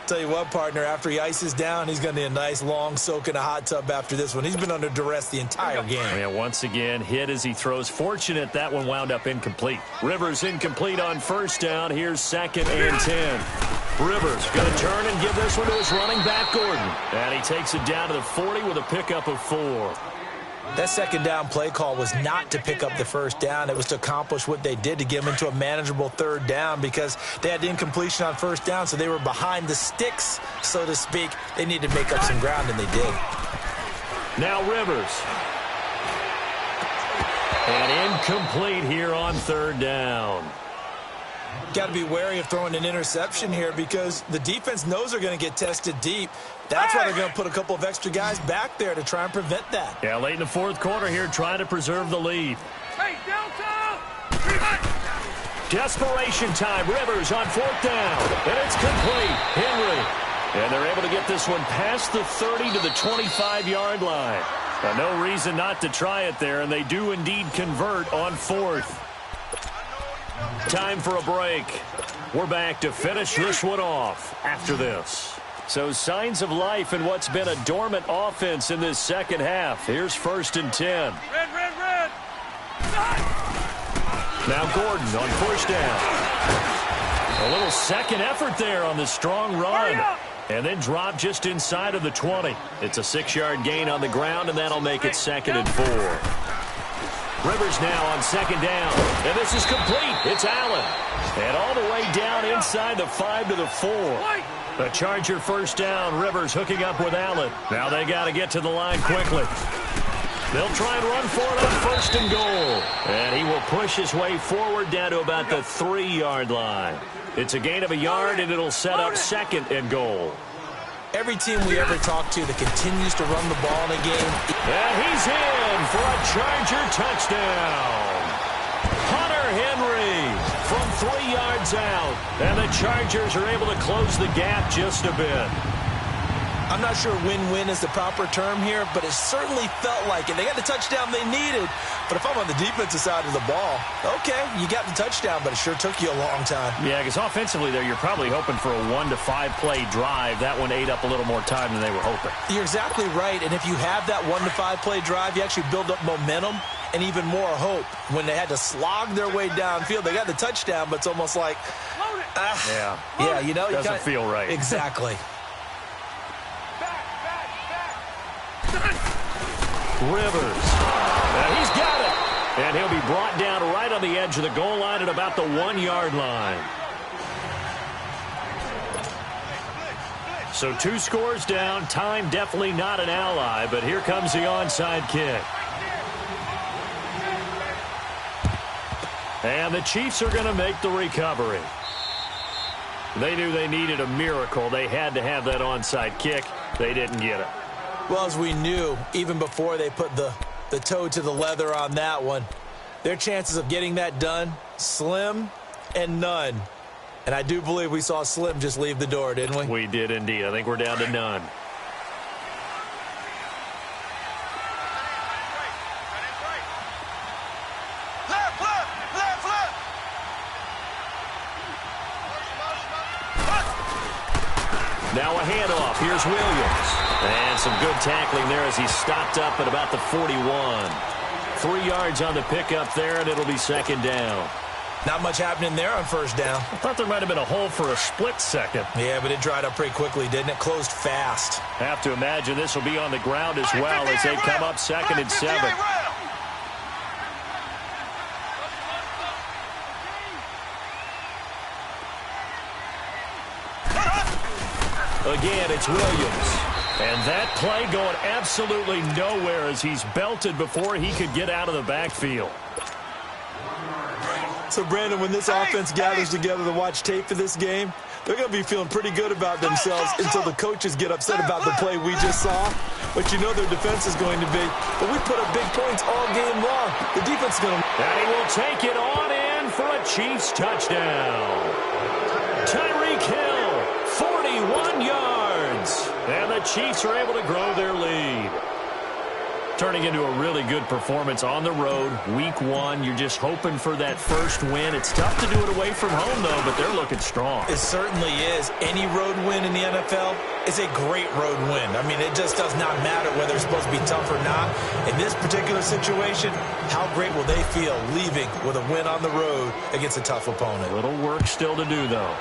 Tell you what, partner, after he ices down, he's going to need a nice long soak in a hot tub after this one. He's been under duress the entire game. Yeah, once again, hit as he throws. Fortunate that one wound up incomplete. Rivers incomplete on 1st down. Here's 2nd and 10. Rivers going to turn and give this one to his running back, Gordon. And he takes it down to the 40 with a pickup of 4. That 2nd down play call was not to pick up the 1st down. It was to accomplish what they did to get them into a manageable 3rd down because they had the incompletion on 1st down, so they were behind the sticks, so to speak. They needed to make up some ground, and they did. Now Rivers. And incomplete here on 3rd down. Got to be wary of throwing an interception here because the defense knows they're going to get tested deep. That's why they're going to put a couple of extra guys back there to try and prevent that. Yeah, late in the 4th quarter here, trying to preserve the lead. Hey, downtown! Desperation time. Rivers on 4th down. And it's complete. Henry. And they're able to get this one past the 30 to the 25-yard line. Now, no reason not to try it there, and they do indeed convert on 4th. Time for a break. We're back to finish this one off after this. So signs of life in what's been a dormant offense in this second half. Here's 1st and 10. Red. Now Gordon on 1st down. A little second effort there on the strong run. And then drop just inside of the 20. It's a 6-yard gain on the ground, and that'll make it 2nd and 4. Rivers now on 2nd down. And this is complete. It's Allen. And all the way down inside the 5 to the 4. The Charger 1st down. Rivers hooking up with Allen. Now they got to get to the line quickly. They'll try and run for it on 1st and goal. And he will push his way forward down to about the 3-yard line. It's a gain of a yard, and it'll set up 2nd and goal. Every team we ever talk to that continues to run the ball in a game. And he's in for a Charger touchdown. Hunter Henry from 3 yards out. And the Chargers are able to close the gap just a bit. I'm not sure win-win is the proper term here, but it certainly felt like it. They got the touchdown they needed, but if I'm on the defensive side of the ball, okay, you got the touchdown, but it sure took you a long time. Yeah, because offensively there, you're probably hoping for a 1 to 5 play drive. That one ate up a little more time than they were hoping. You're exactly right, and if you have that 1 to 5 play drive, you actually build up momentum and even more hope. When they had to slog their way downfield, they got the touchdown, but it's almost like, yeah, you know, doesn't feel right. Exactly. Rivers. He's got it. And he'll be brought down right on the edge of the goal line at about the 1-yard line. So 2 scores down. Time definitely not an ally, but here comes the onside kick. And the Chiefs are going to make the recovery. They knew they needed a miracle. They had to have that onside kick. They didn't get it. Well, as we knew, even before they put the toe to the leather on that one, their chances of getting that done, slim and none. And I do believe we saw Slim just leave the door, didn't we? We did indeed. I think we're down to none. Now a handoff. Here's Williams. And some good tackling there as he stopped up at about the 41. 3 yards on the pickup there, and it'll be second down. Not much happening there on first down. I thought there might have been a hole for a split second. Yeah, but it dried up pretty quickly, didn't it? Closed fast. Have to imagine this will be on the ground as well as they come up 2nd and 7. Again, it's Williams. And that play going absolutely nowhere as he's belted before he could get out of the backfield. So, Brandon, when this offense gathers together to watch tape for this game, they're going to be feeling pretty good about themselves until the coaches get upset about the play we just saw. But you know their defense is going to be. But we put up big points all game long. The defense is going to... And he will take it on in for a Chiefs touchdown. Tyreek Hill, 41 yards. And the Chiefs are able to grow their lead. Turning into a really good performance on the road. Week 1, you're just hoping for that first win. It's tough to do it away from home, though, but they're looking strong. It certainly is. Any road win in the NFL is a great road win. I mean, it just does not matter whether it's supposed to be tough or not. In this particular situation, how great will they feel leaving with a win on the road against a tough opponent? A little work still to do, though.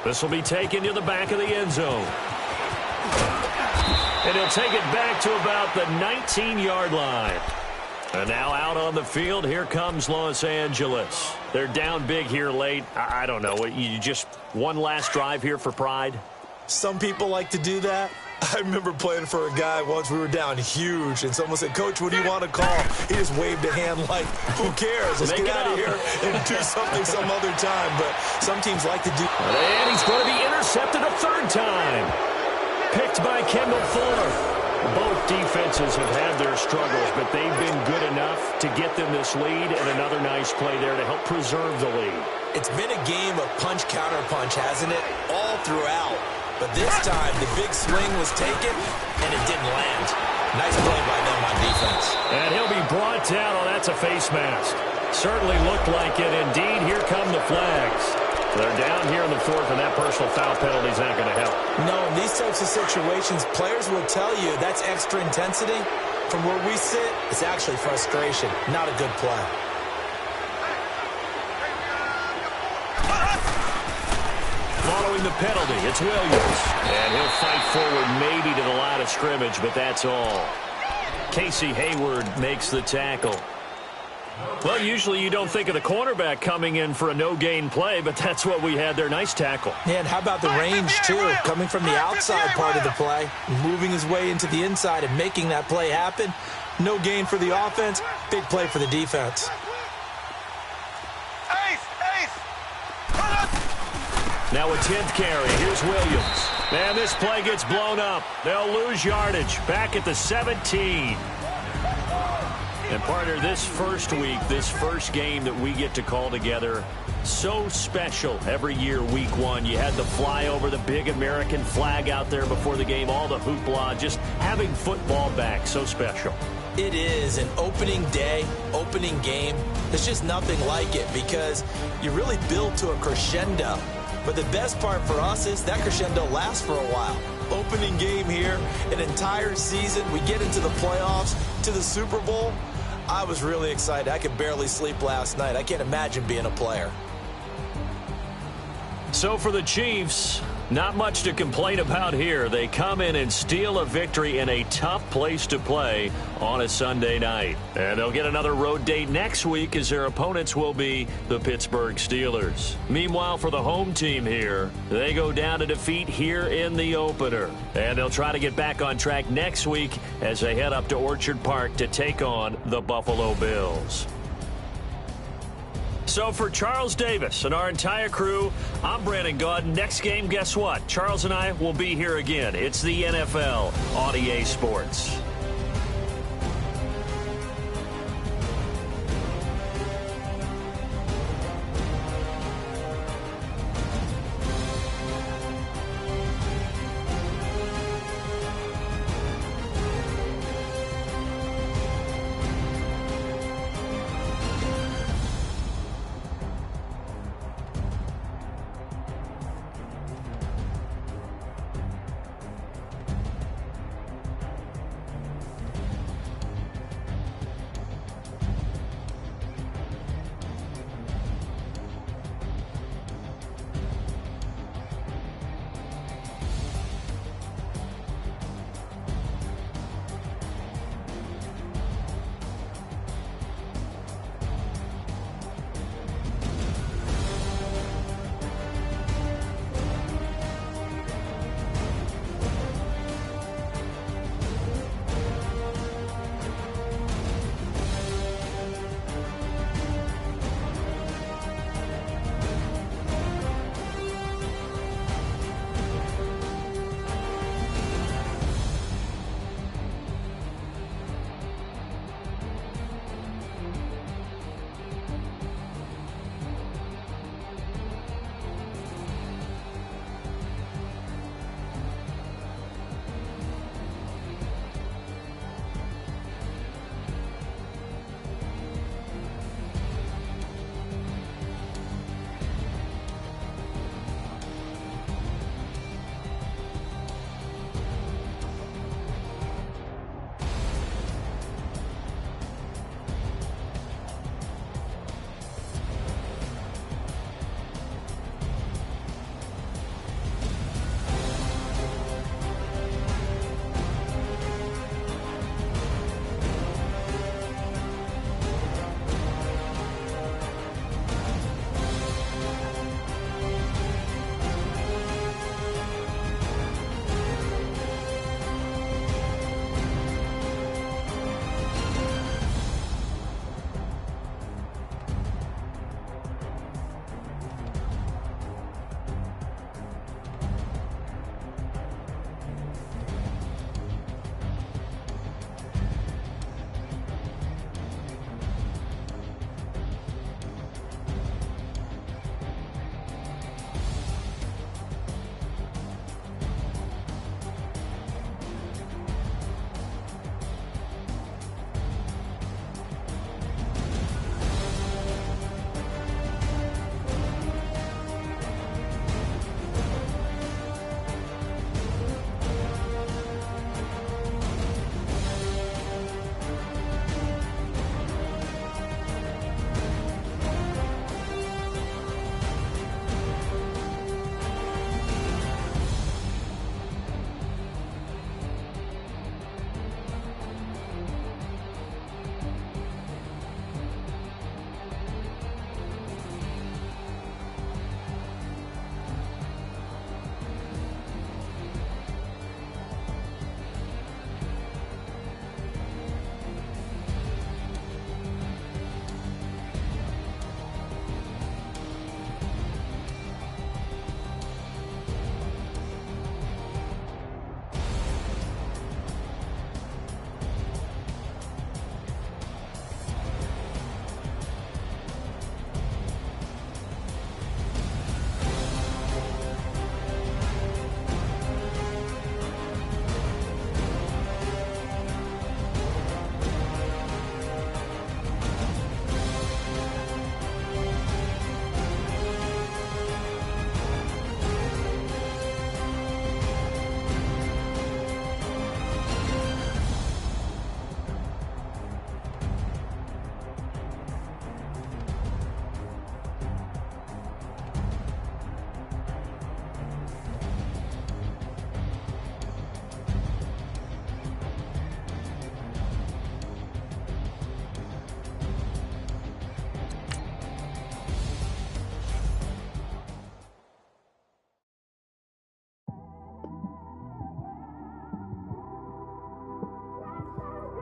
This will be taken to the back of the end zone. And he'll take it back to about the 19-yard line. And now out on the field, here comes Los Angeles. They're down big here late. I don't know. You just one last drive here for pride? Some people like to do that. I remember playing for a guy once. We were down huge, and someone said, "Coach, what do you want to call?" He just waved a hand like, who cares? Let's get out of here and do something some other time. But some teams like to do. And he's going to be intercepted a 3rd time. Picked by Kendall Fuller. Both defenses have had their struggles, but they've been good enough to get them this lead, and another nice play there to help preserve the lead. It's been a game of punch-counter-punch, hasn't it? All throughout. But this time, the big swing was taken, and it didn't land. Nice play by them on defense. And he'll be brought down. Oh, that's a face mask. Certainly looked like it. Indeed, here come the flags. They're down here in the 4th, and that personal foul penalty is not going to help. No, in these types of situations, players will tell you that's extra intensity. From where we sit, it's actually frustration, not a good play. Following the penalty, it's Williams. And he'll fight forward maybe to the line of scrimmage, but that's all. Casey Hayward makes the tackle. Well, usually you don't think of the cornerback coming in for a no-gain play, but that's what we had there. Nice tackle. Yeah, and how about the range, too? Coming from the outside part of the play, moving his way into the inside and making that play happen. No gain for the offense, big play for the defense. Now a 10th carry. Here's Williams. Man, this play gets blown up. They'll lose yardage. Back at the 17. And partner, this first week, this first game that we get to call together, So special every year, week one. You had the flyover, the big American flag out there before the game, all the hoopla, just having football back, so special. It is an opening day, opening game. There's just nothing like it because you really build to a crescendo. But the best part for us is that crescendo lasts for a while. Opening game here, an entire season. We get into the playoffs, to the Super Bowl. I was really excited. I could barely sleep last night. I can't imagine being a player. So for the Chiefs, not much to complain about here. They come in and steal a victory in a tough place to play on a Sunday night. And they'll get another road date next week as their opponents will be the Pittsburgh Steelers. Meanwhile, for the home team here, they go down to defeat here in the opener. And they'll try to get back on track next week as they head up to Orchard Park to take on the Buffalo Bills. So for Charles Davis and our entire crew, I'm Brandon Gaud. Next game, guess what? Charles and I will be here again. It's the NFL on EA Sports.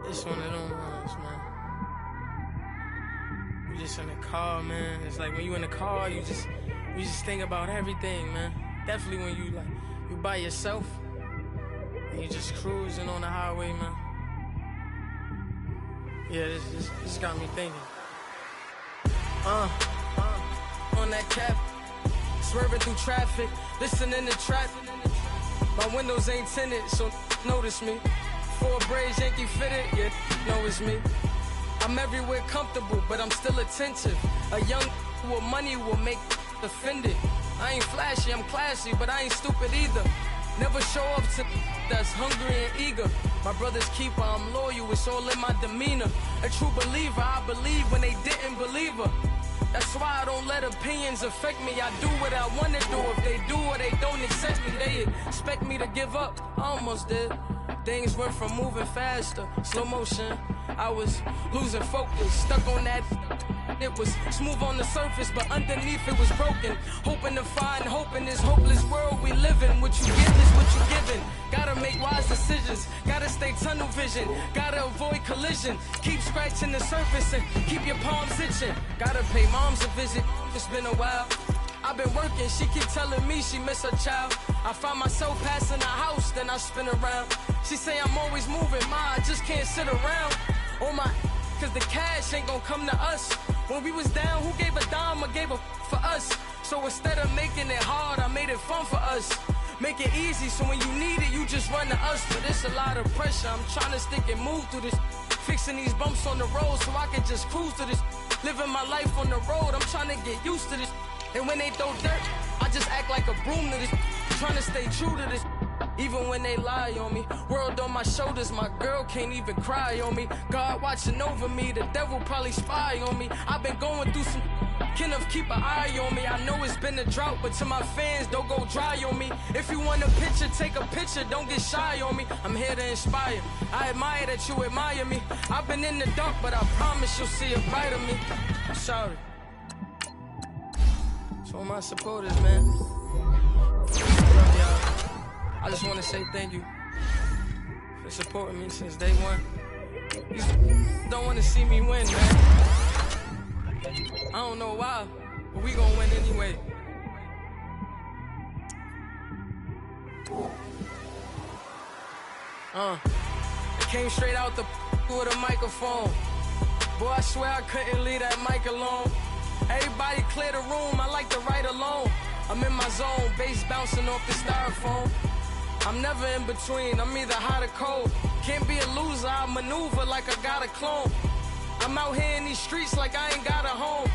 It's one of them ones, man. You just in the car, man. It's like when you in the car, you just think about everything, man. Definitely when you by yourself and you just cruising on the highway, man. Yeah, this got me thinking. On that cap, swerving through traffic, listening to traffic. My windows ain't tinted, so notice me. 4 braids, Yankee fitted, yeah, know it's me. I'm everywhere comfortable, but I'm still attentive. A young with money will make offended. I ain't flashy, I'm classy, but I ain't stupid either. Never show up to that's hungry and eager. My brother's keeper, I'm loyal, it's all in my demeanor. A true believer, I believe when they didn't believe her. That's why I don't let opinions affect me. I do what I want to do. If they do or they don't accept me, they expect me to give up. I almost did. Things went from moving faster, slow motion. I was losing focus, stuck on that. It was smooth on the surface, but underneath it was broken. Hoping to find hope in this hopeless world we live in. What you give is what you given. Gotta make wise decisions. Gotta stay tunnel vision. Gotta avoid collision. Keep scratching the surface and keep your palms itching. Gotta pay moms a visit. It's been a while. I've been working, she keep telling me she miss her child. I find myself passing the house, then I spin around. She say I'm always moving, ma, I just can't sit around. Oh my, cause the cash ain't gonna come to us. When we was down, who gave a dime or gave a for us? So instead of making it hard, I made it fun for us. Make it easy, so when you need it, you just run to us. But it's a lot of pressure, I'm trying to stick and move through this. Fixing these bumps on the road so I can just cruise to this. Living my life on the road, I'm trying to get used to this. And when they throw dirt, I just act like a broom to this. Trying to stay true to this. Even when they lie on me. World on my shoulders, my girl can't even cry on me. God watching over me, the devil probably spy on me. I've been going through some. Kenneth, keep an eye on me. I know it's been a drought, but to my fans, don't go dry on me. If you want a picture, take a picture, don't get shy on me. I'm here to inspire. I admire that you admire me. I've been in the dark, but I promise you'll see a bright of me. I'm sorry. To all my supporters, man. Love y'all. I just want to say thank you for supporting me since day one. You don't want to see me win, man. I don't know why, but we gonna win anyway. It came straight out the with a microphone. Boy, I swear I couldn't leave that mic alone. Everybody clear the room, I like to write alone. I'm in my zone, bass bouncing off the styrofoam. I'm never in between, I'm either hot or cold. Can't be a loser, I maneuver like I got a clone. I'm out here in these streets like I ain't got a home.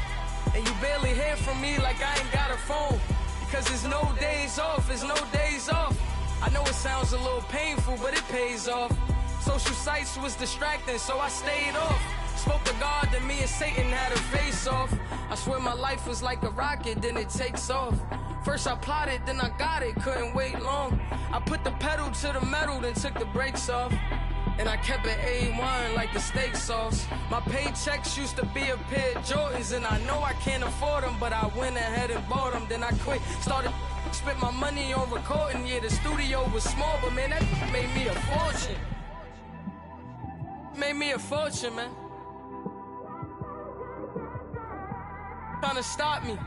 And you barely hear from me like I ain't got a phone. Because there's no days off, there's no days off. I know it sounds a little painful, but it pays off. Social sites was distracting, so I stayed off. Spoke to God, then me and Satan had a face off. I swear my life was like a rocket, then it takes off. First I plotted, then I got it, couldn't wait long. I put the pedal to the metal, then took the brakes off. And I kept it A1 like the steak sauce. My paychecks used to be a pair of Jordans, and I know I can't afford them, but I went ahead and bought them. Then I quit, started spent my money on recording. Yeah, the studio was small, but man, that made me a fortune. Made me a fortune, man. Trying to stop me.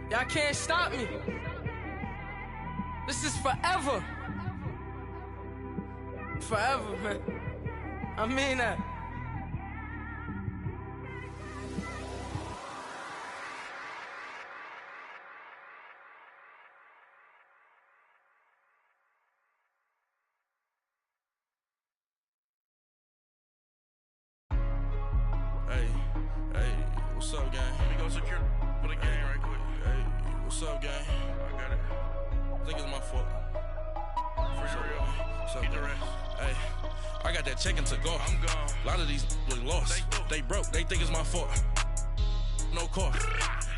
Y'all can't stop me. This is forever. Forever, man. I mean that. Hey, what's up, gang? Let me go secure for the game right quick. Hey, what's up, gang? I got it. I think it's my fault. For real. Get the rest. Hey, I got that check to go. I'm gone. A lot of these look lost. They broke. They think it's my fault. No car.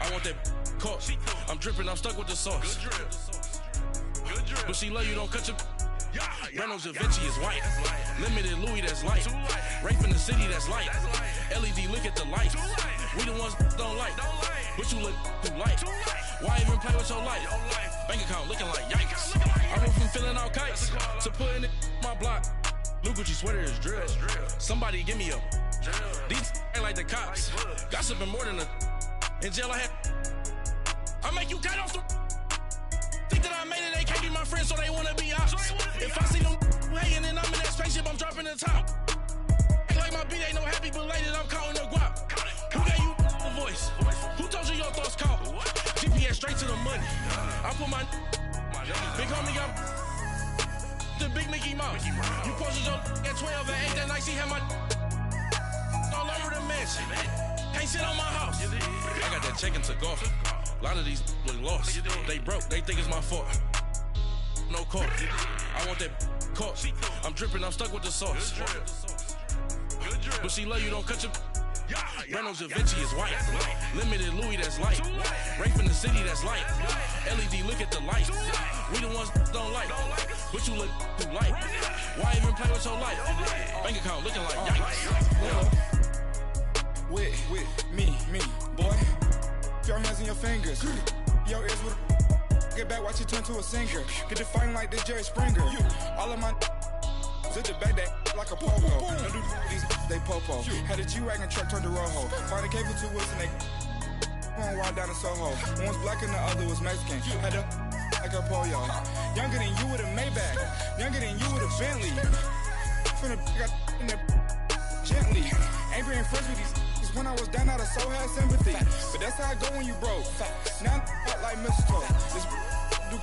I want that caught. I'm dripping. I'm stuck with the sauce. Good drip. Good drip. But she love you. Don't cut your. Reynolds Da Vinci is white. Limited Louis, that's light. Rape in the city, that's light. LED, look at the lights. We the ones don't like. But you look too light. Why even play with your life? Bank account looking like yikes. I went from filling out kites to putting it in my block. New Gucci sweater is drill. Somebody give me a. These ain't like the cops. Gossiping more than a. In jail I had. I make you cut off the. Think that I made it, they can't be my friends, so they wanna be ops. If I see them hating and I'm in that spaceship, I'm dropping the top. Ain't like my beat ain't no happy, but later I'm counting the guap. Who gave you the voice? Who told you your thoughts count? GPS straight to the money. I put my big homie got the big Mickey Mouse. You posted your at 12 and 8 that night, she had my all over the mansion. Can't sit on my house. I got that check and took off. A lot of these look lost. They broke, they think it's my fault. No court. I want that caught. I'm dripping, I'm stuck with the sauce. But she love you, don't cut your. Reynolds Da Vinci is white. Limited Louis, that's light. Rape in the city, that's light. LED, look at the light. We the ones don't like. But you look too light. Why even play with your life? Bank account looking like yikes. With me, boy. Your hands and your fingers. Your ears with get back, watch you turn to a singer. Get to fighting like this Jerry Springer. All of my zip the back that like a popo. No do these they popo. Had a G-Wagon truck turned to Rojo. Find a cable 2 wheels and they one ride down to Soho. One was black and the other was Mexican. Had a like a pollo. Younger than you with a Maybach. Younger than you with a Bentley. From the got in there gently. Ain't being friends with these. When I was down, I so had sympathy. But that's how I go when you broke. Now I'm like mistletoe. This do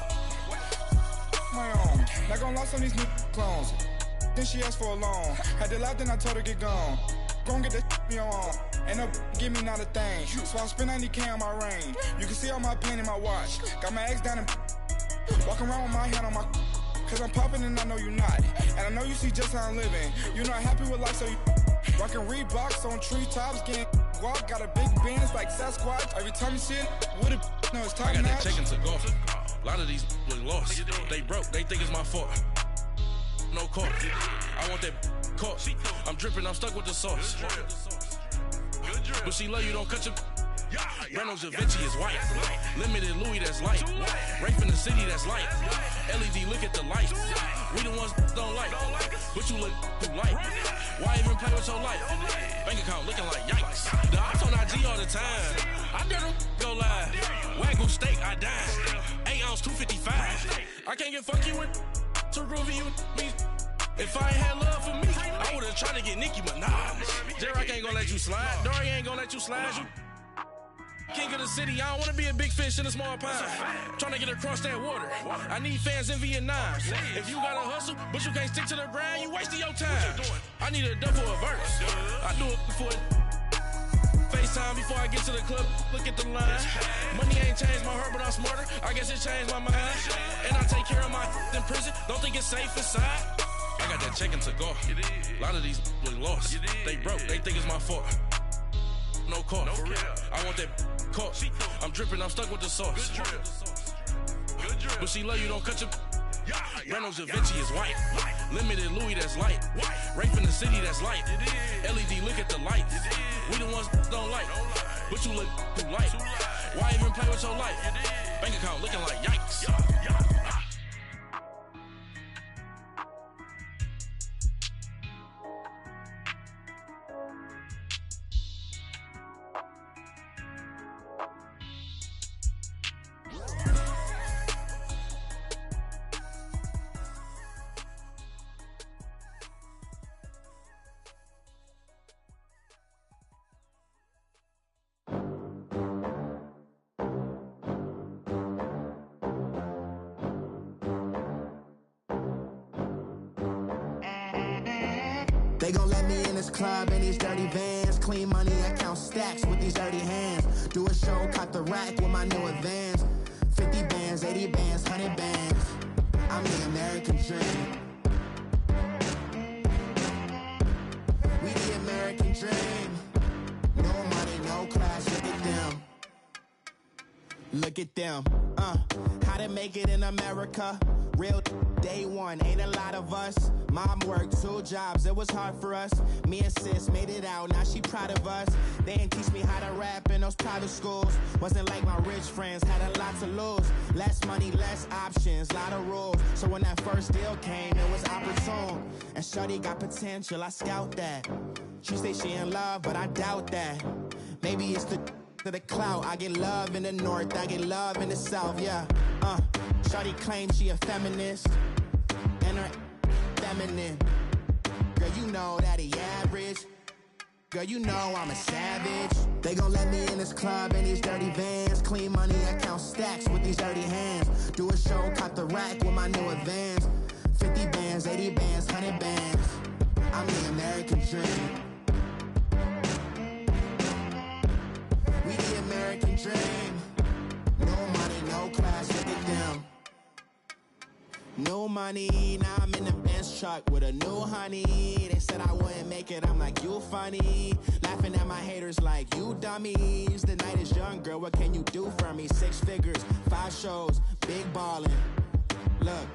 my own. Not gonna lie, some of these new clones. Then she asked for a loan. Had to lie, then I told her get gone. Gon' get that me on. Ain't no give me not a thing. So I spend 90K on my range. You can see all my pain in my watch. Got my ex down and walking around with my hand on my. Cause I'm popping and I know you not. And I know you see just how I'm living. You're not happy with life, so you. Rockin' Reeboks on treetops, getting guap. Got a big band, it's like Sasquatch. Every time you see it, with it, no, it's time. I got that check and took off. A lot of these look lost. They broke, they think it's my fault. No court. I want that caught. I'm dripping, I'm stuck with the sauce. But she love you, don't cut your. Reynolds Da Vinci is white. Limited Louis, that's light. Rape in the city, that's light. LED, look at the light. We the ones don't like. But you look too light. Why even play with your life? Bank account looking like yikes. The ops on IG all the time. I dare them go live. Wagyu steak, I dine. 8 ounce 255. I can't get funky with too groovy you me. If I ain't had love for me, I would've tried to get Nicki Minaj. Derek ain't gonna let you slide. Dory ain't gonna let you slide. You king of the city, I don't wanna be a big fish in a small pond. Trying to get across that water. I need fans in Vietnam. If you gotta hustle, but you can't stick to the grind, you wasting your time. I need a double a verse. I do it for FaceTime before I get to the club. Look at the line. Money ain't changed my heart, but I'm smarter. I guess it changed my mind. And I take care of my in prison. Don't think it's safe inside. I got that check and took off. A lot of these look lost. They broke, they think it's my fault. No court. I want that caught. I'm dripping, I'm stuck with the sauce. But she love you, don't cut your. Reynolds Da Vinci is white. Limited Louis, that's light. Rape in the city, that's light. LED, look at the light. We the ones don't like. But you look too light. Why even play with your life? Bank account looking like yikes. They gon' let me in this club in these dirty vans. Clean money, I count stacks with these dirty hands. Do a show, cut the rack with my new advance. 50 bands, 80 bands, 100 bands. I'm the American dream. We the American dream. No money, no class, look at them. Look at them, how to make it in America. Real day one, ain't a lot of us. Mom worked 2 jobs, it was hard for us. Me and sis made it out, now she proud of us. They didn't teach me how to rap in those private schools. Wasn't like my rich friends, had a lot to lose. Less money, less options, lot of rules. So when that first deal came, it was opportune. And shorty got potential, I scout that. She say she in love, but I doubt that. Maybe it's the clout. I get love in the north, I get love in the south, yeah. Shorty claims she a feminist, and her feminine. Girl, you know that he average. Girl, you know I'm a savage. They gon' let me in this club in these dirty vans. Clean money, I count stacks with these dirty hands. Do a show, caught the rack with my new advance. 50 bands, 80 bands, 100 bands. I'm the American dream. We the American dream. No money, no class, look at them. No money, now I'm in the Benz truck with a new honey. They said I wouldn't make it, I'm like, you funny. Laughing at my haters like, you dummies. The night is young, girl, what can you do for me? 6 figures, 5 shows, big ballin'. Look,